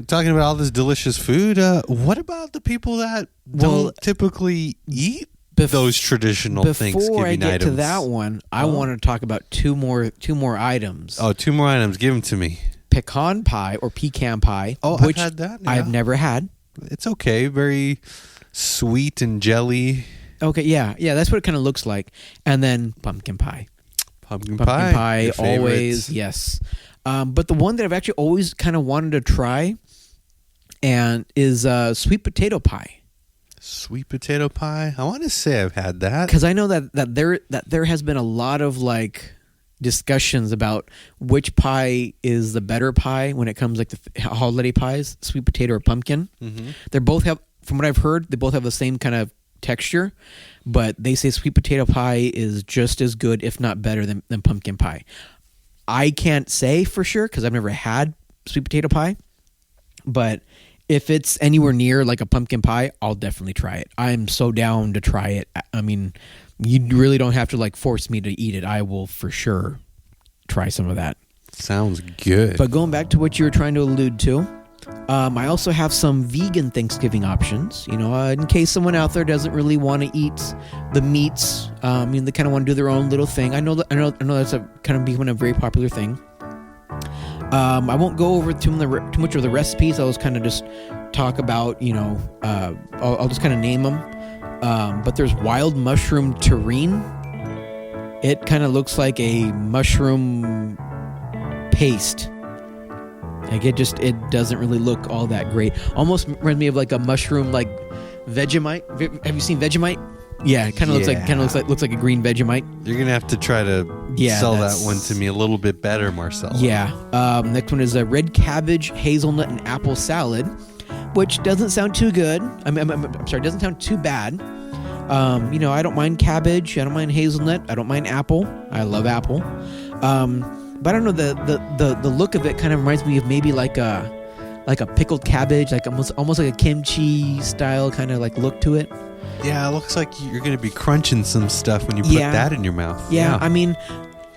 Talking about all this delicious food, what about the people that don't typically eat those traditional Thanksgiving items? Before I get to that one, I want to talk about two more items. Oh, 2 more items. Give them to me. Pecan pie or pecan pie. Oh, which I've had that. Yeah. I've never had. It's okay. Very sweet and jelly. Okay, yeah, that's what it kind of looks like. And then pumpkin pie. Pumpkin pie, always, yes. But the one that I've actually always kind of wanted to try and is sweet potato pie. Sweet potato pie? I want to say I've had that. Because I know that there has been a lot of like discussions about which pie is the better pie when it comes like the holiday pies, sweet potato or pumpkin. Mm-hmm. They both have, from what I've heard, they both have the same kind of texture, but they say sweet potato pie is just as good, if not better, than pumpkin pie. I can't say for sure because I've never had sweet potato pie, but if it's anywhere near like a pumpkin pie, I'll definitely try it. I'm so down to try it. I mean, you really don't have to like force me to eat it. I will for sure try some of that. Sounds good. But going back to what you were trying to allude to, I also have some vegan Thanksgiving options, in case someone out there doesn't really want to eat the meats. They kind of want to do their own little thing. I know that's kind of becoming a very popular thing. I won't go over too much of the recipes. I'll just kind of just talk about, I'll just kind of name them. But there's wild mushroom terrine. It kind of looks like a mushroom paste. Like it doesn't really look all that great. Almost reminds me of like a mushroom, like Vegemite. Have you seen Vegemite? Yeah, it kind of looks like a green Vegemite. You're gonna have to try to sell that one to me a little bit better, Marcelo. Yeah. Next one is a red cabbage, hazelnut, and apple salad, which doesn't sound too good. I'm sorry, doesn't sound too bad. I don't mind cabbage. I don't mind hazelnut. I don't mind apple. I love apple. But I don't know, the look of it kind of reminds me of maybe like a pickled cabbage, like almost like a kimchi style kind of like look to it. Yeah, it looks like you're going to be crunching some stuff when you put that in your mouth. Yeah, I mean,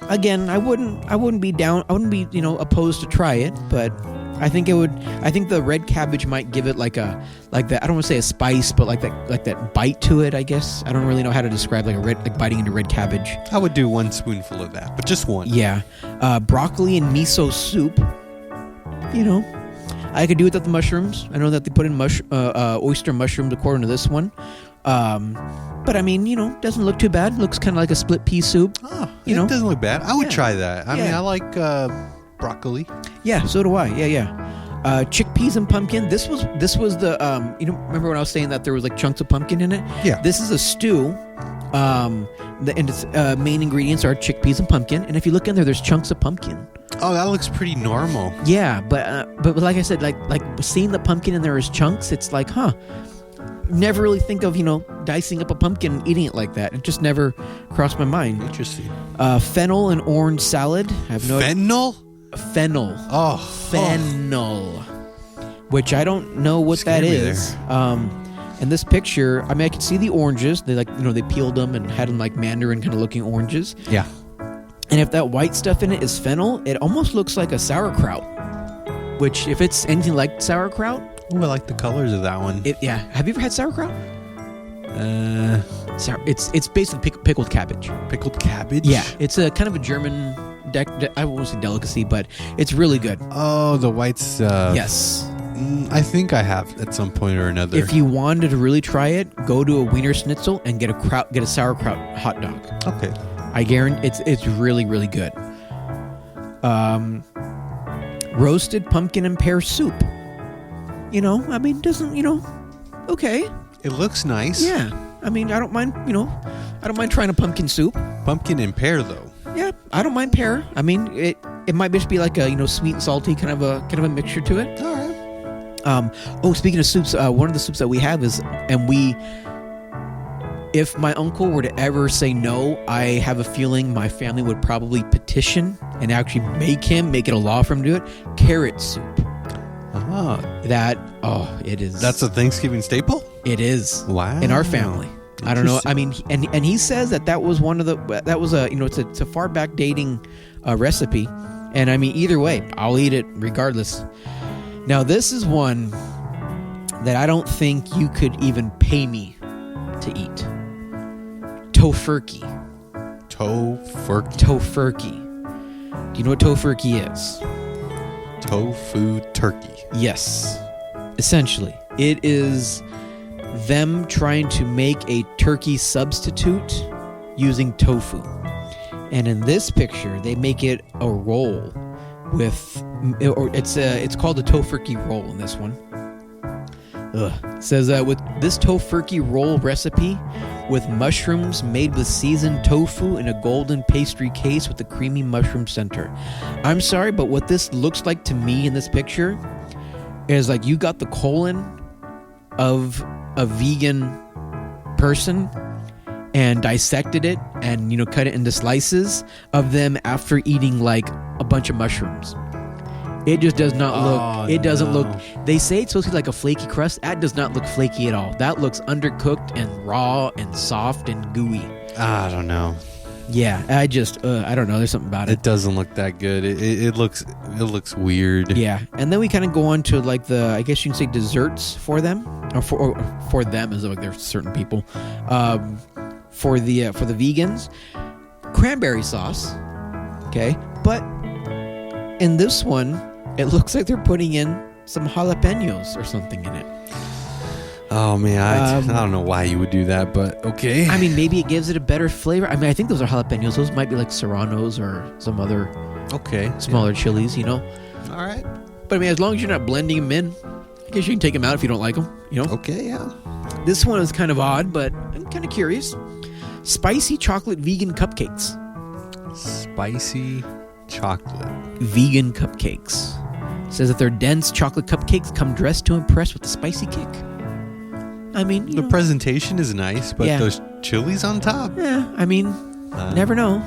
again, I wouldn't be opposed to try it, but I think the red cabbage might give it like that. I don't want to say a spice, but like that bite to it, I guess. I don't really know how to describe like biting into red cabbage. I would do 1 spoonful of that, but just one. Yeah. Broccoli and miso soup. I could do without the mushrooms. I know that they put in oyster mushrooms according to this one. But I mean, doesn't look too bad. Looks kind of like a split pea soup. Oh, it doesn't look bad. I would try that. I mean, I like broccoli. Yeah, so do I. Yeah. Chickpeas and pumpkin. This was the remember when I was saying that there was like chunks of pumpkin in it? Yeah. This is a stew. And its main ingredients are chickpeas and pumpkin. And if you look in there, there's chunks of pumpkin. Oh, that looks pretty normal. Yeah, but like I said, like seeing the pumpkin in there as chunks, it's like, never really think of, dicing up a pumpkin and eating it like that. It just never crossed my mind. Interesting. Fennel and orange salad. Fennel? Fennel. Oh. Fennel. Which I don't know what that is. In this picture, I could see the oranges. They they peeled them and had them like mandarin kind of looking oranges. Yeah. And if that white stuff in it is fennel, it almost looks like a sauerkraut. Which, if it's anything like sauerkraut... Ooh, I like the colors of that one. Yeah. Have you ever had sauerkraut? It's basically pickled cabbage. Pickled cabbage? Yeah. It's a kind of a German... I won't say delicacy, but it's really good. Oh, the white stuff. Yes. I think I have at some point or another. If you wanted to really try it, go to a Wiener Schnitzel and get a sauerkraut hot dog. Okay. I guarantee it's really, really good. Roasted pumpkin and pear soup. Okay. It looks nice. Yeah. I don't mind, I don't mind trying a pumpkin soup. Pumpkin and pear, though. Yeah, I don't mind pear. It might just be like a, sweet and salty kind of a mixture to it. All right. Speaking of soups, one of the soups that we have is, if my uncle were to ever say no, I have a feeling my family would probably petition and actually make it a law for him to do it. Carrot soup. It is. That's a Thanksgiving staple? It is. Wow. In our family. I don't know. And he says that was one of it's a far back dating recipe. And either way, I'll eat it regardless. Now, this is one that I don't think you could even pay me to eat. Tofurkey. Do you know what tofurkey is? Tofu turkey. Yes. Essentially, it is them trying to make a turkey substitute using tofu. And in this picture, they make it a roll with, or it's called a tofurkey roll in this one. It says with this tofurkey roll recipe with mushrooms made with seasoned tofu in a golden pastry case with a creamy mushroom center. I'm sorry, but what this looks like to me in this picture is like you got the colon of a vegan person and dissected it and cut it into slices of them after eating like a bunch of mushrooms. It just does not look. It doesn't look. They say it's supposed to be like a flaky crust. That does not look flaky at all. That looks undercooked and raw and soft and gooey. I don't know. Yeah, I don't know. There's something about it. It doesn't look that good. It looks weird. Yeah, and then we kind of go on to like I guess you can say desserts for them, or for them as like there's certain people. For the vegans, cranberry sauce. Okay, but in this one, it looks like they're putting in some jalapenos or something in it. Oh man, I don't know why you would do that, but okay. Maybe it gives it a better flavor. I think those are jalapenos. Those might be like serranos or some other smaller chilies, All right. But as long as you're not blending them in, I guess you can take them out if you don't like them, Okay, yeah. This one is kind of odd, but I'm kind of curious. Spicy chocolate vegan cupcakes. Spicy chocolate. Vegan cupcakes. It says that their dense chocolate cupcakes come dressed to impress with a spicy kick. The presentation is nice, but those chilies on top? Yeah, never know.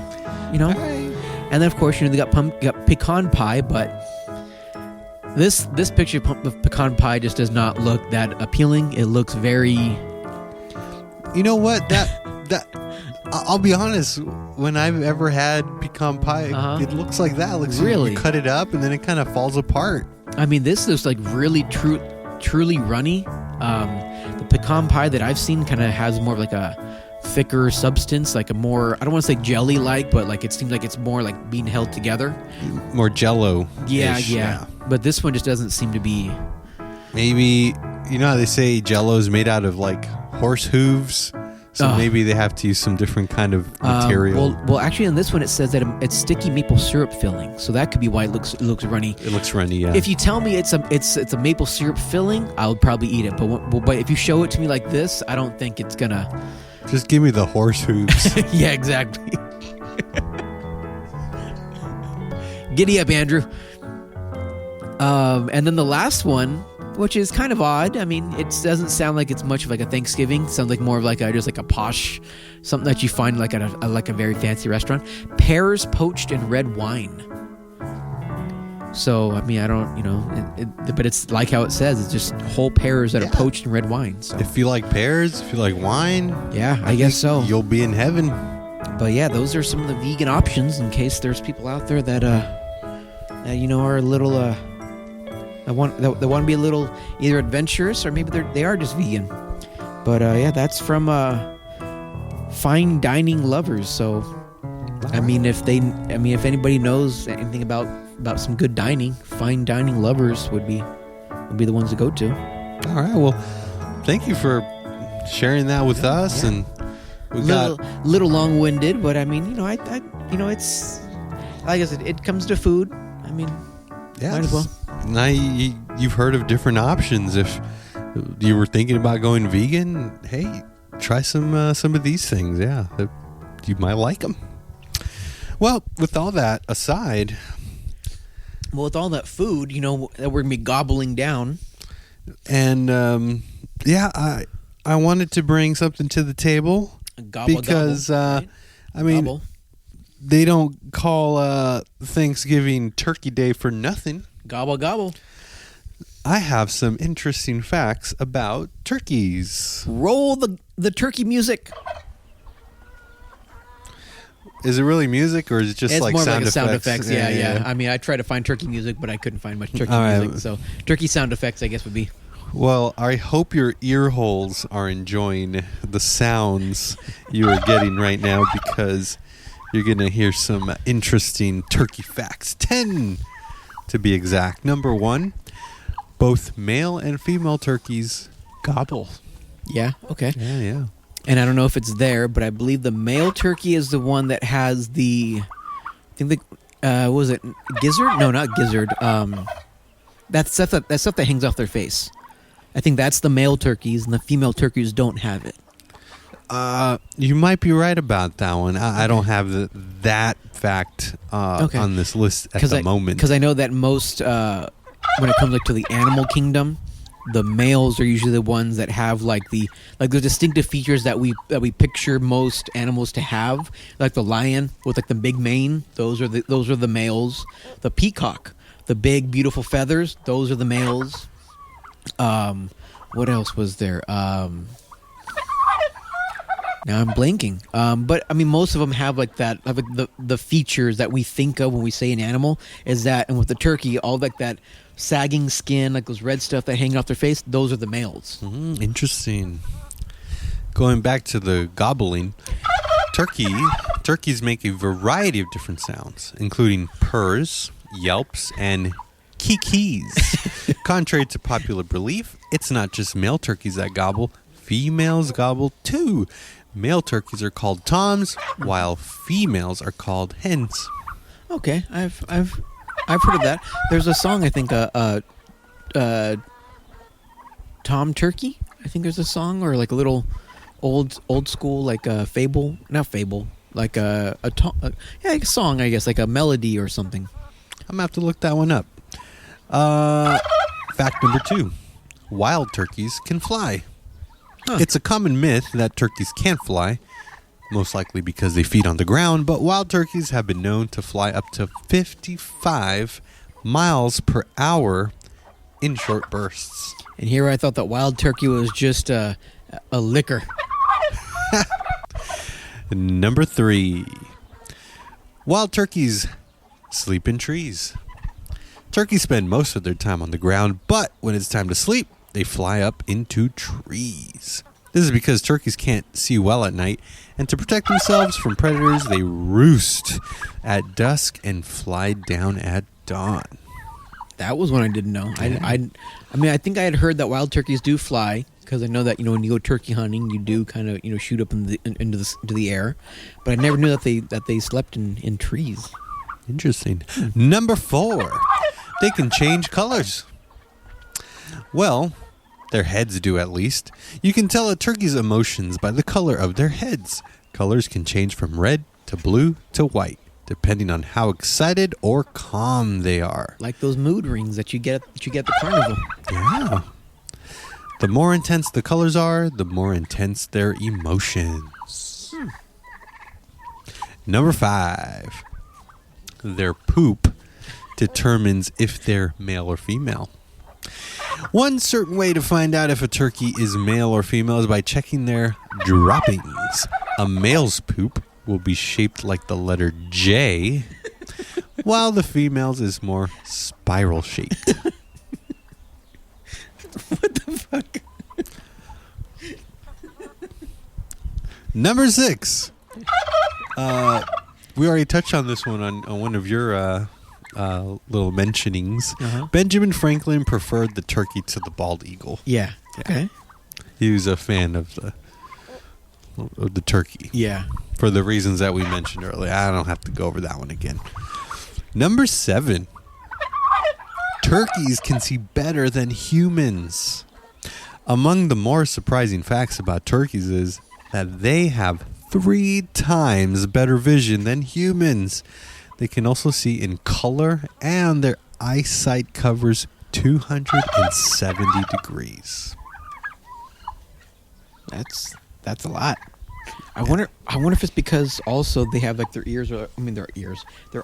Right. And then, of course, they got pecan pie, but this picture of pecan pie just does not look that appealing. It looks very... You know what? I'll be honest, when I've ever had pecan pie, it looks like that. It looks really? Like you cut it up, and then it kind of falls apart. This looks like really truly runny. The pecan pie that I've seen kind of has more of like a thicker substance, like a more, I don't want to say jelly-like, but like it seems like it's more like being held together. More jello. Yeah. But this one just doesn't seem to be. Maybe, how they say jello is made out of like horse hooves? So maybe they have to use some different kind of material. Well, actually, in this one it says that it's sticky maple syrup filling, so that could be why it looks runny. It looks runny, yeah. If you tell me it's a maple syrup filling, I would probably eat it. But if you show it to me like this, I don't think it's gonna. Just give me the horse hooves. Yeah, exactly. Giddy up, Andrew. And then the last one, which is kind of odd. I mean, it doesn't sound like it's much of like a Thanksgiving. It sounds like more of like just like a posh, something that you find like at a very fancy restaurant. Pears poached in red wine. So, I mean, I don't, but it's like how it says. It's just whole pears that are poached in red wine. So. If you like pears, if you like wine. Yeah, I guess so. You'll be in heaven. But yeah, those are some of the vegan options in case there's people out there that, are a little, they want to be a little either adventurous or maybe they are just vegan. But yeah, that's from Fine Dining Lovers. So, I mean, if anybody knows anything about some good dining, Fine Dining Lovers would be the ones to go to. All right. Well, thank you for sharing that with us, and we got little long-winded, but I mean, it's like I said, it comes to food. I mean, might as well. Now you've heard of different options. If you were thinking about going vegan, hey, try some of these things. Yeah, you might like them. Well, with all that aside. Well, with all that food, that we're going to be gobbling down. And, I wanted to bring something to the table. Because, right? I mean, gobble. They don't call Thanksgiving Turkey Day for nothing. Gobble, gobble. I have some interesting facts about turkeys. Roll the turkey music. Is it really music, or is it just it's like more sound like effects? Sound effects? Yeah. I mean, I tried to find turkey music, but I couldn't find much turkey right. music. So turkey sound effects, I guess, would be. Well, I hope your ear holes are enjoying the sounds you are getting right now, because you're going to hear some interesting turkey facts. 10 to be exact. Number 1, both male and female turkeys gobble. Yeah, okay. Yeah. And I don't know if it's there, but I believe the male turkey is the one that has what was it, gizzard? No, not gizzard. That stuff that hangs off their face. I think that's the male turkeys, and the female turkeys don't have it. You might be right about that one. I don't have that fact on this list at the moment. Because I know that most, when it comes to the animal kingdom, the males are usually the ones that have the distinctive features that we picture most animals to have, like the lion with the big mane. Those are the males. The peacock, the big beautiful feathers. Those are the males. What else was there? Now I'm blanking. But I mean, most of them have the features that we think of when we say an animal is that, and with the turkey, all that sagging skin, like those red stuff that hang off their face, those are the males. Interesting. Going back to the gobbling, turkeys make a variety of different sounds, including purrs, yelps, and kikis. Contrary to popular belief, it's not just male turkeys that gobble. Females gobble too. Male turkeys are called toms, while females are called hens. Okay, I've heard of that. There's a song, I think, Tom Turkey. I think there's a song, or like a little old school, like a fable, not fable, like a song, I guess, like a melody or something. I'm gonna have to look that one up. Fact number 2: wild turkeys can fly. Huh. It's a common myth that turkeys can't fly, most likely because they feed on the ground, but wild turkeys have been known to fly up to 55 miles per hour in short bursts. And here I thought that wild turkey was just a liquor. Number 3: wild turkeys sleep in trees. Turkeys spend most of their time on the ground, but when it's time to sleep, they fly up into trees. This is because turkeys can't see well at night, and to protect themselves from predators, they roost at dusk and fly down at dawn. That was one I didn't know. I mean, I think I had heard that wild turkeys do fly, because I know that when you go turkey hunting, you do kind of shoot up into the air, but I never knew that they slept in trees. Interesting. Number 4: they can change colors. Well, Their heads do, at least. You can tell a turkey's emotions by the color of their heads. Colors can change from red to blue to white, depending on how excited or calm they are. Like those mood rings that you get at the carnival. Yeah. The more intense the colors are, the more intense their emotions. Number 5. Their poop determines if they're male or female. One certain way to find out if a turkey is male or female is by checking their droppings. A male's poop will be shaped like the letter J, while the female's is more spiral shaped. What the fuck? Number 6. We already touched on this one on one of your little mentionings. Benjamin Franklin preferred the turkey to the bald eagle. Yeah. Okay. He was a fan of the turkey. Yeah. For the reasons that we mentioned earlier. I don't have to go over that one again. Number 7. Turkeys can see better than humans. Among the more surprising facts about turkeys is that they have 3 times better vision than humans. They can also see in color, and their eyesight covers 270 degrees. That's a lot. I wonder if it's because also they have like their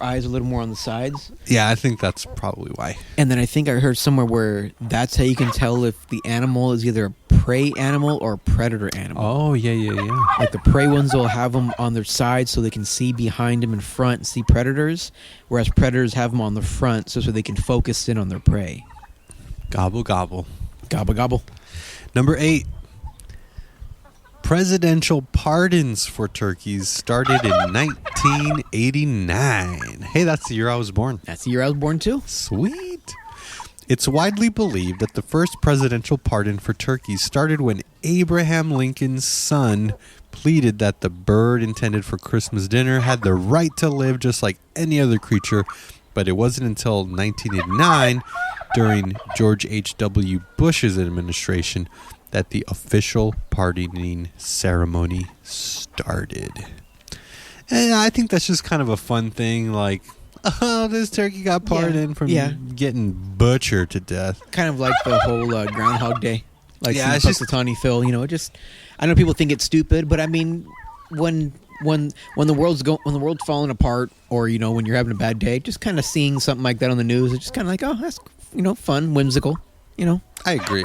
eyes a little more on the sides. Yeah, I think that's probably why. And then I think I heard somewhere where that's how you can tell if the animal is either a prey animal or a predator animal. Oh, yeah. Like the prey ones will have them on their sides so they can see behind them in front and see predators, whereas predators have them on the front so they can focus in on their prey. Gobble, gobble. Gobble, gobble. Number 8. Presidential pardons for turkeys started in 1989. Hey, that's the year I was born. That's the year I was born too. Sweet. It's widely believed that the first presidential pardon for turkeys started when Abraham Lincoln's son pleaded that the bird intended for Christmas dinner had the right to live just like any other creature, but it wasn't until 1989, during George H.W. Bush's administration, that the official pardoning ceremony started. And I think that's just kind of a fun thing, like, oh, this turkey got pardoned from getting butchered to death. Kind of like the whole Groundhog Day. Like it's just Punxsutawney Phil, I know people think it's stupid, but I mean, when the world's falling apart, or when you're having a bad day, just kind of seeing something like that on the news, it's just kind of like, oh, that's fun, whimsical, I agree.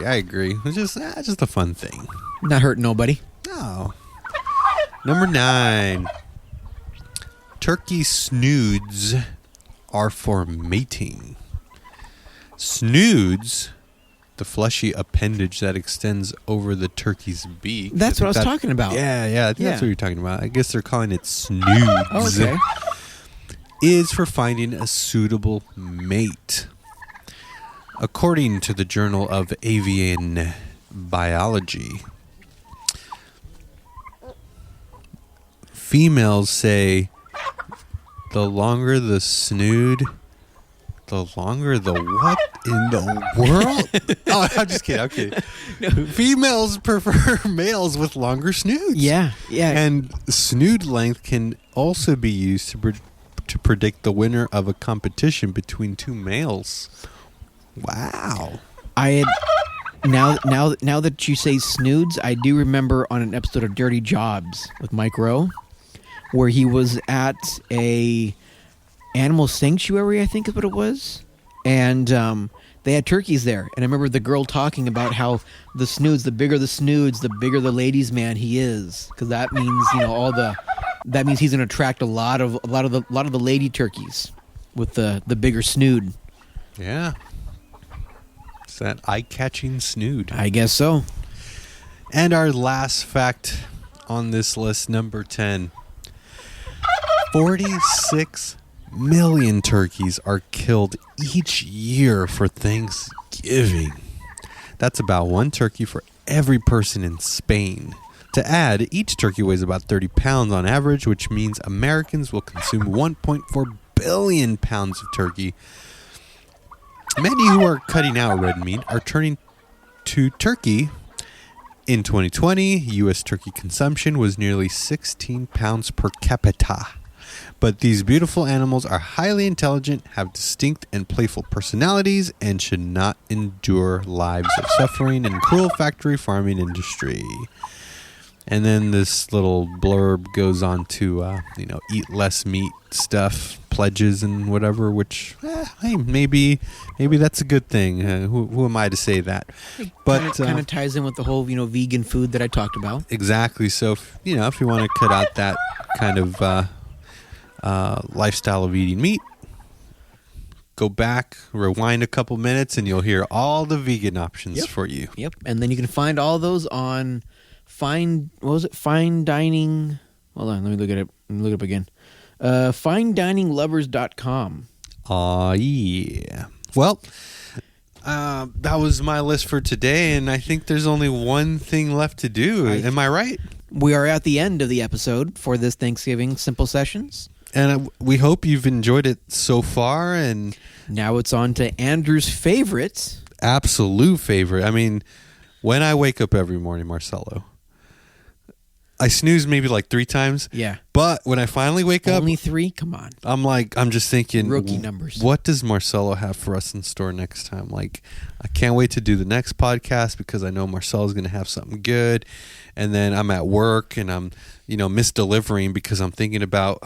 It's just a fun thing. Not hurting nobody. No. Number 9. Turkey snoods are for mating. Snoods, the fleshy appendage that extends over the turkey's beak. That's what I was talking about. Yeah. I think that's what you're talking about. I guess they're calling it snoods. Oh, okay. Is for finding a suitable mate. According to the Journal of Avian Biology, females say the longer the snood, the longer the what in the world? Oh, I'm just kidding. Okay. No. Females prefer males with longer snoods. Yeah. And snood length can also be used to predict the winner of a competition between 2 males. Wow. Now that you say snoods, I do remember on an episode of Dirty Jobs with Mike Rowe, where he was at a animal sanctuary, I think is what it was, and they had turkeys there. And I remember the girl talking about how the snoods, the bigger the snoods, the bigger the ladies' man he is, because that means that means he's going to attract a lot of the lady turkeys with the bigger snood. Yeah. It's that eye-catching snood. I guess so. And our last fact on this list, number 10. 46 million turkeys are killed each year for Thanksgiving. That's about 1 turkey for every person in Spain. To add, each turkey weighs about 30 pounds on average, which means Americans will consume 1.4 billion pounds of turkey. Many who are cutting out red meat are turning to turkey. In 2020, U.S. turkey consumption was nearly 16 pounds per capita. But these beautiful animals are highly intelligent, have distinct and playful personalities, and should not endure lives of suffering in cruel factory farming industry. And then this little blurb goes on to, eat less meat stuff, pledges and whatever, which, hey, maybe that's a good thing. Who am I to say that? But kind of ties in with the whole, vegan food that I talked about. Exactly. So, if you want to cut out that kind of lifestyle of eating meat, go back, rewind a couple minutes, and you'll hear all the vegan options for you. Yep. And then you can find all those on Fine Dining. Hold on, let me look it up again. FineDiningLovers.com. Yeah. Well, that was my list for today, and I think there's only one thing left to do. Am I right? We are at the end of the episode for this Thanksgiving Simple Sessions. And we hope you've enjoyed it so far. And now it's on to Andrew's favorite. Absolute favorite. I mean, when I wake up every morning, Marcelo, I snooze maybe like 3 times. Yeah. But when I finally wake up... Only 3? Come on. I'm just thinking... Rookie numbers. What does Marcelo have for us in store next time? Like, I can't wait to do the next podcast because I know Marcelo's going to have something good. And then I'm at work and I'm, misdelivering because I'm thinking about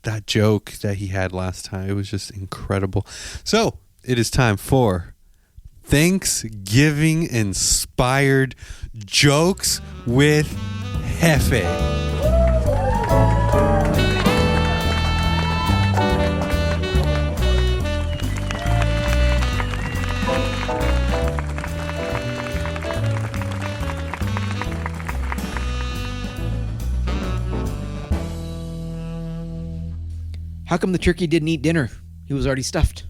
that joke that he had last time. It was just incredible. So, it is time for Thanksgiving-inspired jokes with Jefe. How come the turkey didn't eat dinner? He was already stuffed.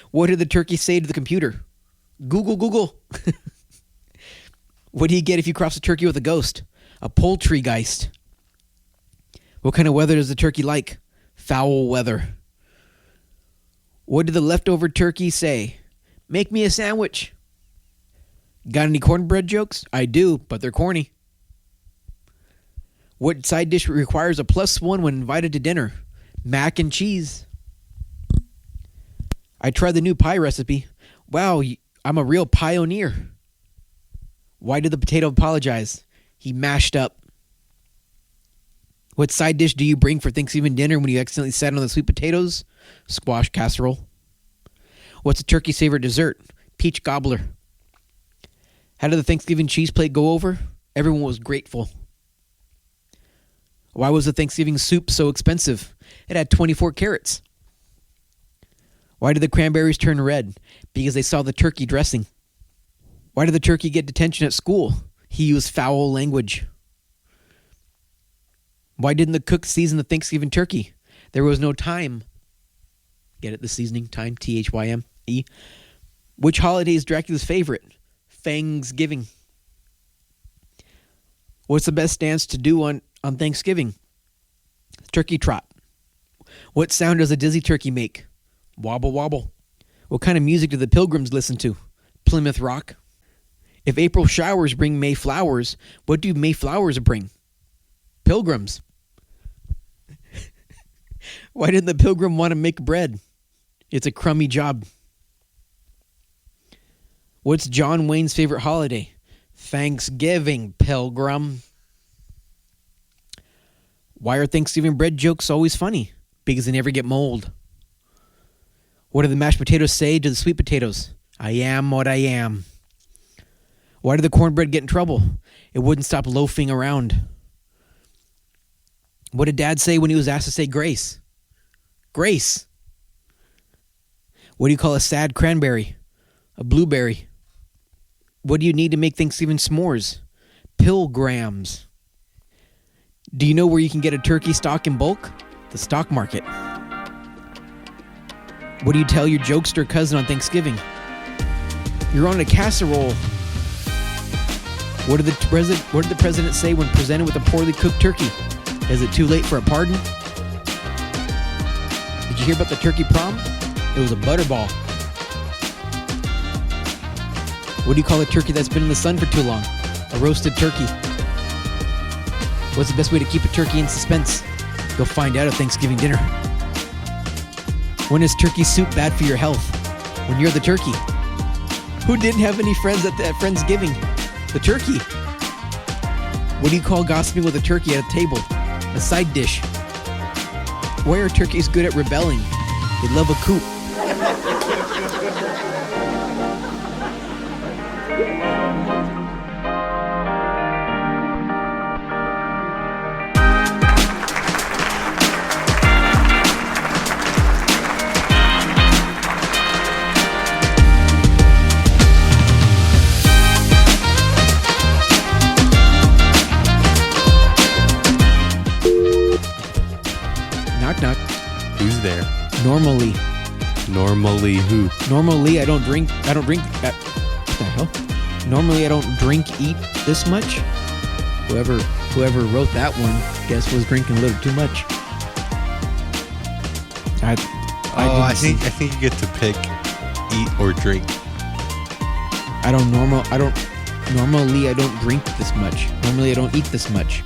What did the turkey say to the computer? Google. What do you get if you cross a turkey with a ghost? A poultrygeist. What kind of weather does the turkey like? Foul weather. What did the leftover turkey say? Make me a sandwich. Got any cornbread jokes? I do, but they're corny. What side dish requires a +1 when invited to dinner? Mac and cheese. I tried the new pie recipe. Wow, I'm a real pioneer. Why did the potato apologize? He mashed up. What side dish do you bring for Thanksgiving dinner when you accidentally sat on the sweet potatoes? Squash casserole. What's a turkey's favorite dessert? Peach gobbler. How did the Thanksgiving cheese plate go over? Everyone was grateful. Why was the Thanksgiving soup so expensive? It had 24 carrots. Why did the cranberries turn red? Because they saw the turkey dressing. Why did the turkey get detention at school? He used foul language. Why didn't the cook season the Thanksgiving turkey? There was no time. Get it? The seasoning, time, T-H-Y-M-E. Which holiday is Dracula's favorite? Thanksgiving. What's the best dance to do on Thanksgiving? Turkey trot. What sound does a dizzy turkey make? Wobble wobble. What kind of music do the Pilgrims listen to? Plymouth Rock. If April showers bring May flowers, what do May flowers bring? Pilgrims. Why didn't the pilgrim want to make bread? It's a crummy job. What's John Wayne's favorite holiday? Thanksgiving, pilgrim. Why are Thanksgiving bread jokes always funny? Because they never get mold. What do the mashed potatoes say to the sweet potatoes? I am what I am. Why did the cornbread get in trouble? It wouldn't stop loafing around. What did Dad say when he was asked to say grace? Grace. What do you call a sad cranberry? A blueberry. What do you need to make Thanksgiving s'mores? Pilgrams. Do you know where you can get a turkey stock in bulk? The stock market. What do you tell your jokester cousin on Thanksgiving? You're on a casserole. What did the president say when presented with a poorly cooked turkey? Is it too late for a pardon? Did you hear about the turkey prom? It was a butterball. What do you call a turkey that's been in the sun for too long? A roasted turkey. What's the best way to keep a turkey in suspense? You'll find out at Thanksgiving dinner. When is turkey soup bad for your health? When you're the turkey. Who didn't have any friends at Friendsgiving? The turkey. What do you call gossiping with a turkey at a table? A side dish. Why are turkeys good at rebelling? They love a coop. Knock knock. Who's there? Normally who? Normally I don't drink. What the hell? Normally I don't eat this much. Whoever wrote that one, guess was drinking a little too much. I think you get to pick eat or drink. Normally I don't drink this much. Normally I don't eat this much.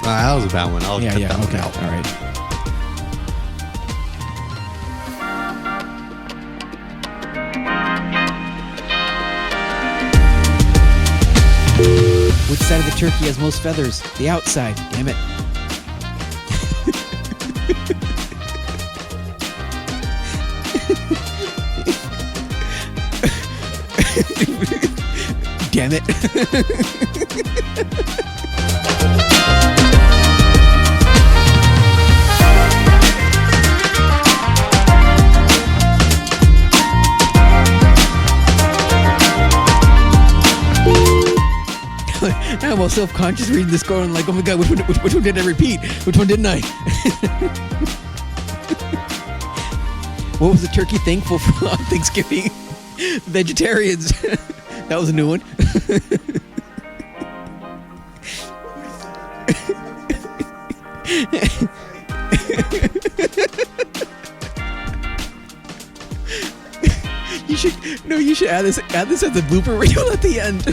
That was a bad one. I'll cut that one out. All right. Which side of the turkey has most feathers? The outside. Damn it. Damn it. I'm all self-conscious reading this going like, oh my god, which one did I repeat? Which one didn't I? What was the turkey thankful for on Thanksgiving? Vegetarians. That was a new one. You should add this as a blooper reel at the end.